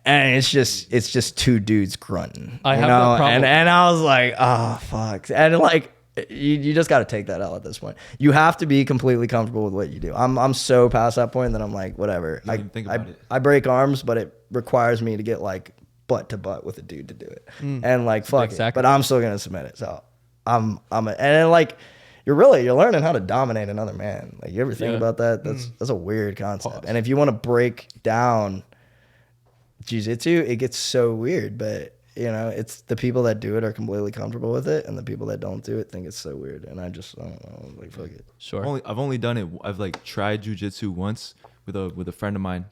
And it's just 2 dudes grunting. I you have know? that problem. And I was like, oh fuck. And like you just got to take that out at this point. You have to be completely comfortable with what you do. I'm so past that point that I'm like, whatever. Don't even think about it. I break arms, but it requires me to get like butt to butt with a dude to do it. And like fuck it. Exactly. But I'm still gonna submit it. So and then like you're learning how to dominate another man. Like you ever think Yeah. about that? That's a weird concept. And if you want to break down jiu-jitsu, it gets so weird, but you know, it's the people that do it are completely comfortable with it, and the people that don't do it think it's so weird. And I don't know, like fuck it. Sure. I've only done it. I've like tried jujitsu once with a friend of mine.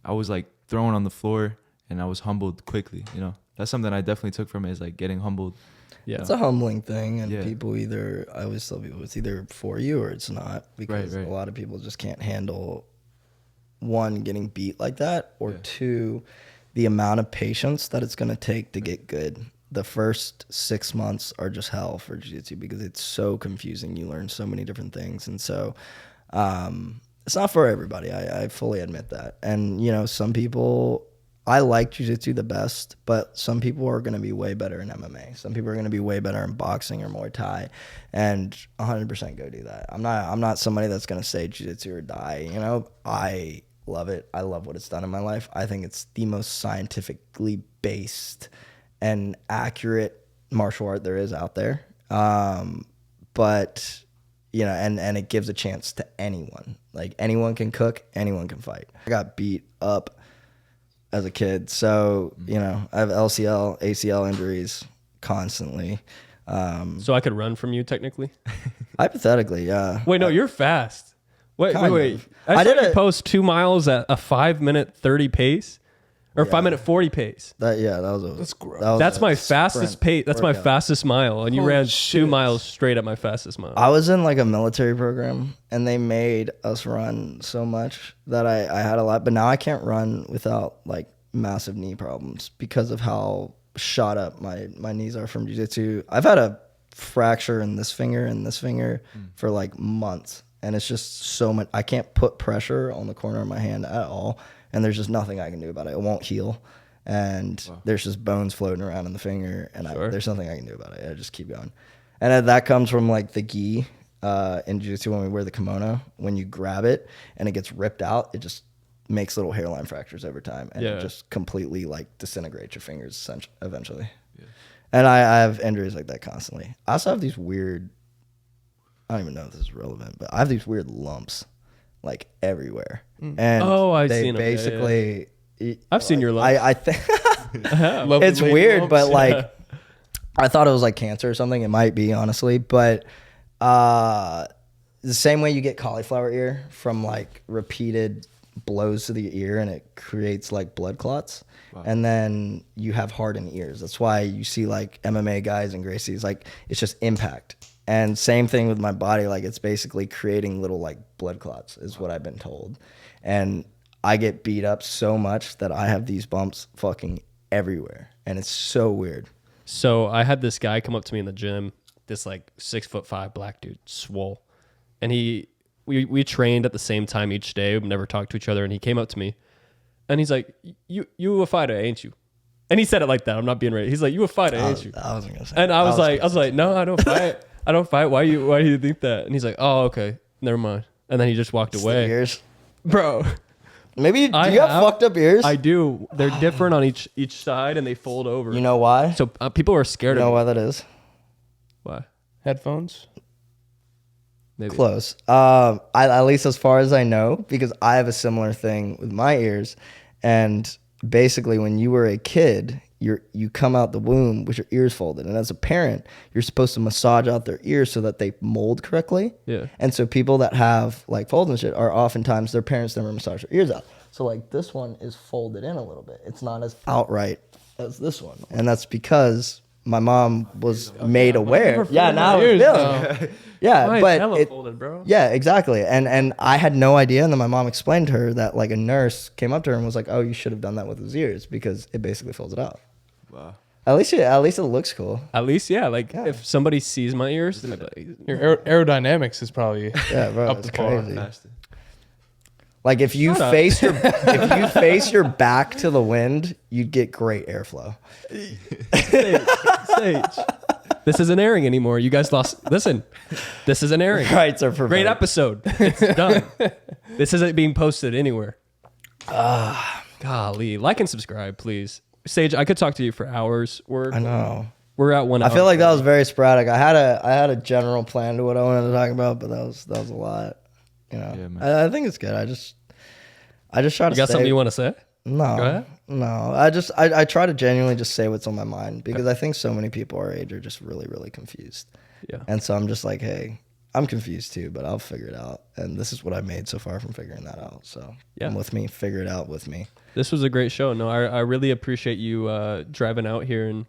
I was like thrown on the floor, and I was humbled quickly. You know, that's something I definitely took from it, is like getting humbled. Yeah. It's a humbling thing, and Yeah. people I always tell people it's either for you or it's not, because Right. a lot of people just can't handle, one, getting beat like that, or Yeah. 2, the amount of patience that it's going to take to get good. The first 6 months are just hell for jiu-jitsu because it's so confusing. You learn so many different things. And so it's not for everybody. I fully admit that. And, you know, some people I like jiu-jitsu the best, but some people are going to be way better in MMA. Some people are going to be way better in boxing or Muay Thai, and 100% go do that. I'm not somebody that's going to say jiu-jitsu or die. You know, I love it. I love what it's done in my life. I think it's the most scientifically based and accurate martial art there is out there. But you know, and it gives a chance to anyone. Like anyone can cook, anyone can fight. I got beat up as a kid, so you know, I have LCL, ACL injuries constantly. So I could run from you technically. Hypothetically, yeah. Wait, no, you're fast. Wait. I did did post 2 miles at a 5-minute 30 pace, or 5-minute 40 pace. That's My fastest pace. That's my fastest mile, and you ran 2 miles straight at my fastest mile. I was in like a military program, and they made us run so much that I had a lot. But now I can't run without like massive knee problems because of how shot up my knees are from jiu-jitsu. I've had a fracture in this finger and this finger for like months, and it's just so much. I can't put pressure on the corner of my hand at all, and there's just nothing I can do about it. It won't heal, and there's just bones floating around in the finger, and there's nothing I can do about it. I just keep going, and that comes from like the gi in jiu-jitsu. When we wear the kimono, when you grab it and it gets ripped out, it just makes little hairline fractures over time, and it just completely like disintegrates your fingers eventually. And I have injuries like that constantly. I also have these weird, I don't even know if this is relevant, but I have these weird lumps like everywhere. And I've they seen them. basically, I've seen your lumps. I think it's weird, lumps, but like I thought it was like cancer or something. It might be, honestly, but the same way you get cauliflower ear from like repeated blows to the ear, and it creates like blood clots. And then you have hardened ears. That's why you see like MMA guys and Gracies, like it's just impact. And same thing with my body, like it's basically creating little like blood clots is what I've been told. And I get beat up so much that I have these bumps fucking everywhere, and it's so weird. So I had this guy come up to me in the gym, this like 6'5" black dude, swole, and we trained at the same time each day. We never talked to each other, and he came up to me, and he's like, "You a fighter, ain't you?" And he said it like that. I'm not being ready. He's like, "You a fighter, ain't you?" I wasn't gonna say. And I was like, "No, I don't fight. I don't fight. Why do you think that?" And he's like, "Oh, okay, never mind." And then he just walked away. Ears, bro. Maybe do you have fucked up ears? I do. They're different on each side, and they fold over. You know why? So people are scared. You know of why that is? Why? Headphones? Maybe. Close. At least as far as I know, because I have a similar thing with my ears. And basically, when you were a kid, you come out the womb with your ears folded, and as a parent, you're supposed to massage out their ears so that they mold correctly. Yeah. And so people that have like folds and shit are oftentimes their parents never massage their ears out. So like this one is folded in a little bit. It's not as outright as this one, and that's because my mom was made aware. Yeah, now it's feeling. Yeah, but folded, bro. Yeah, exactly. And I had no idea, and then my mom explained to her that like a nurse came up to her and was like, "Oh, you should have done that with his ears because it basically folds it out." Wow. At least it looks cool. At least, yeah. Like if somebody sees my ears, they'd be like, your aerodynamics is probably bro, up it's to par. crazy. Like if you face your back to the wind, you'd get great airflow. Sage. This isn't airing anymore. You guys lost. Listen, this isn't airing. Rights are for Great episode. It's done. This isn't being posted anywhere. Golly, like and subscribe, please. Sage, I could talk to you for hours. I know. We're at 1 hour. I feel like that was very sporadic. I had a general plan to what I wanted to talk about, but that was a lot. You know, yeah, I think it's good. I just try to. You got something you want to say? No, go ahead. No. I try to genuinely just say what's on my mind because I think so many people our age are just really, really confused. Yeah. And so I'm just like, hey, I'm confused too, but I'll figure it out. And this is what I made so far from figuring that out. So come with me, figure it out with me. This was a great show. No, I really appreciate you driving out here and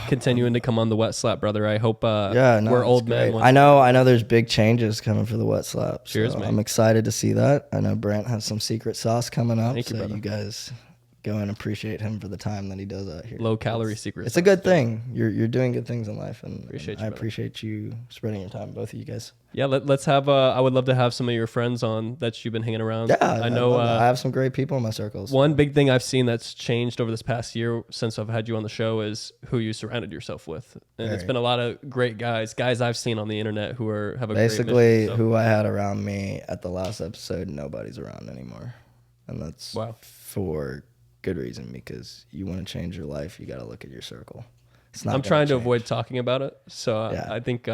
continuing to come on the Wet Slap, brother. I hope we're old men. I know there's big changes coming for the Wet Slap. Cheers, so man. I'm excited to see that. I know Brant has some secret sauce coming up. Thank you, brother. You guys go and appreciate him for the time that he does out here. Low calorie secret. It's a good thing. You're doing good things in life, and Appreciate I you, brother. appreciate you spreading your time, both of you guys. Yeah, let's have. I would love to have some of your friends on that you've been hanging around. Yeah, I know. I have some great people in my circles. One big thing I've seen that's changed over this past year since I've had you on the show is who you surrounded yourself with, and it's been a lot of great guys I've seen on the internet who have a Basically, great mission, so. who I had around me at the last episode, nobody's around anymore, and that's for good reason, because you want to change your life, you got to look at your circle. It's not. I'm trying to avoid talking about it, so I think.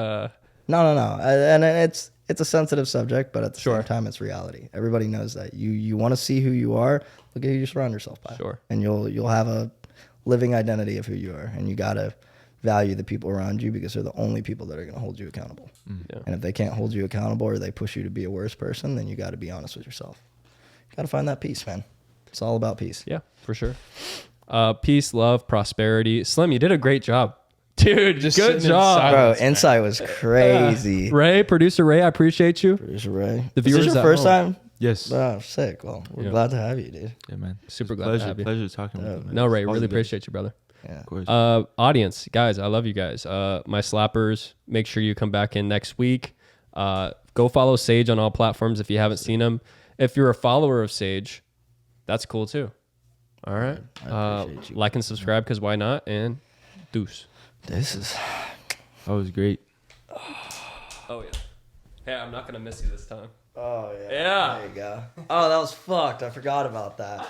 No, and it's a sensitive subject, but at the same time, it's reality. Everybody knows that. You want to see who you are. Look at who you surround yourself by. Sure. And you'll have a living identity of who you are, and you gotta value the people around you, because they're the only people that are gonna hold you accountable. Yeah. And if they can't hold you accountable, or they push you to be a worse person, then you got to be honest with yourself. You got to find that peace, man. It's all about peace. Yeah, for sure. Peace, love, prosperity. Slim, you did a great job. Dude, Just good sitting in job. silence. Bro, Insight was crazy. Ray, producer Ray, I appreciate you. Producer Ray. The Is viewers this your at first home. time? Yes. Oh, sick. Well, we're Yeah. glad to have you, dude. Yeah, man. Super glad Pleasure. to have you. Pleasure talking with you, man. No, Ray, Always really good. appreciate you, brother. Yeah. Of course. Audience, guys, I love you guys. My slappers, make sure you come back in next week. Go follow Sage on all platforms if you haven't seen him. If you're a follower of Sage, that's cool too. All right. I appreciate you. Like and subscribe, because why not? And deuce. This is... That was great. Oh, yeah. Hey, I'm not going to miss you this time. Oh, yeah. Yeah. There you go. Oh, that was fucked. I forgot about that.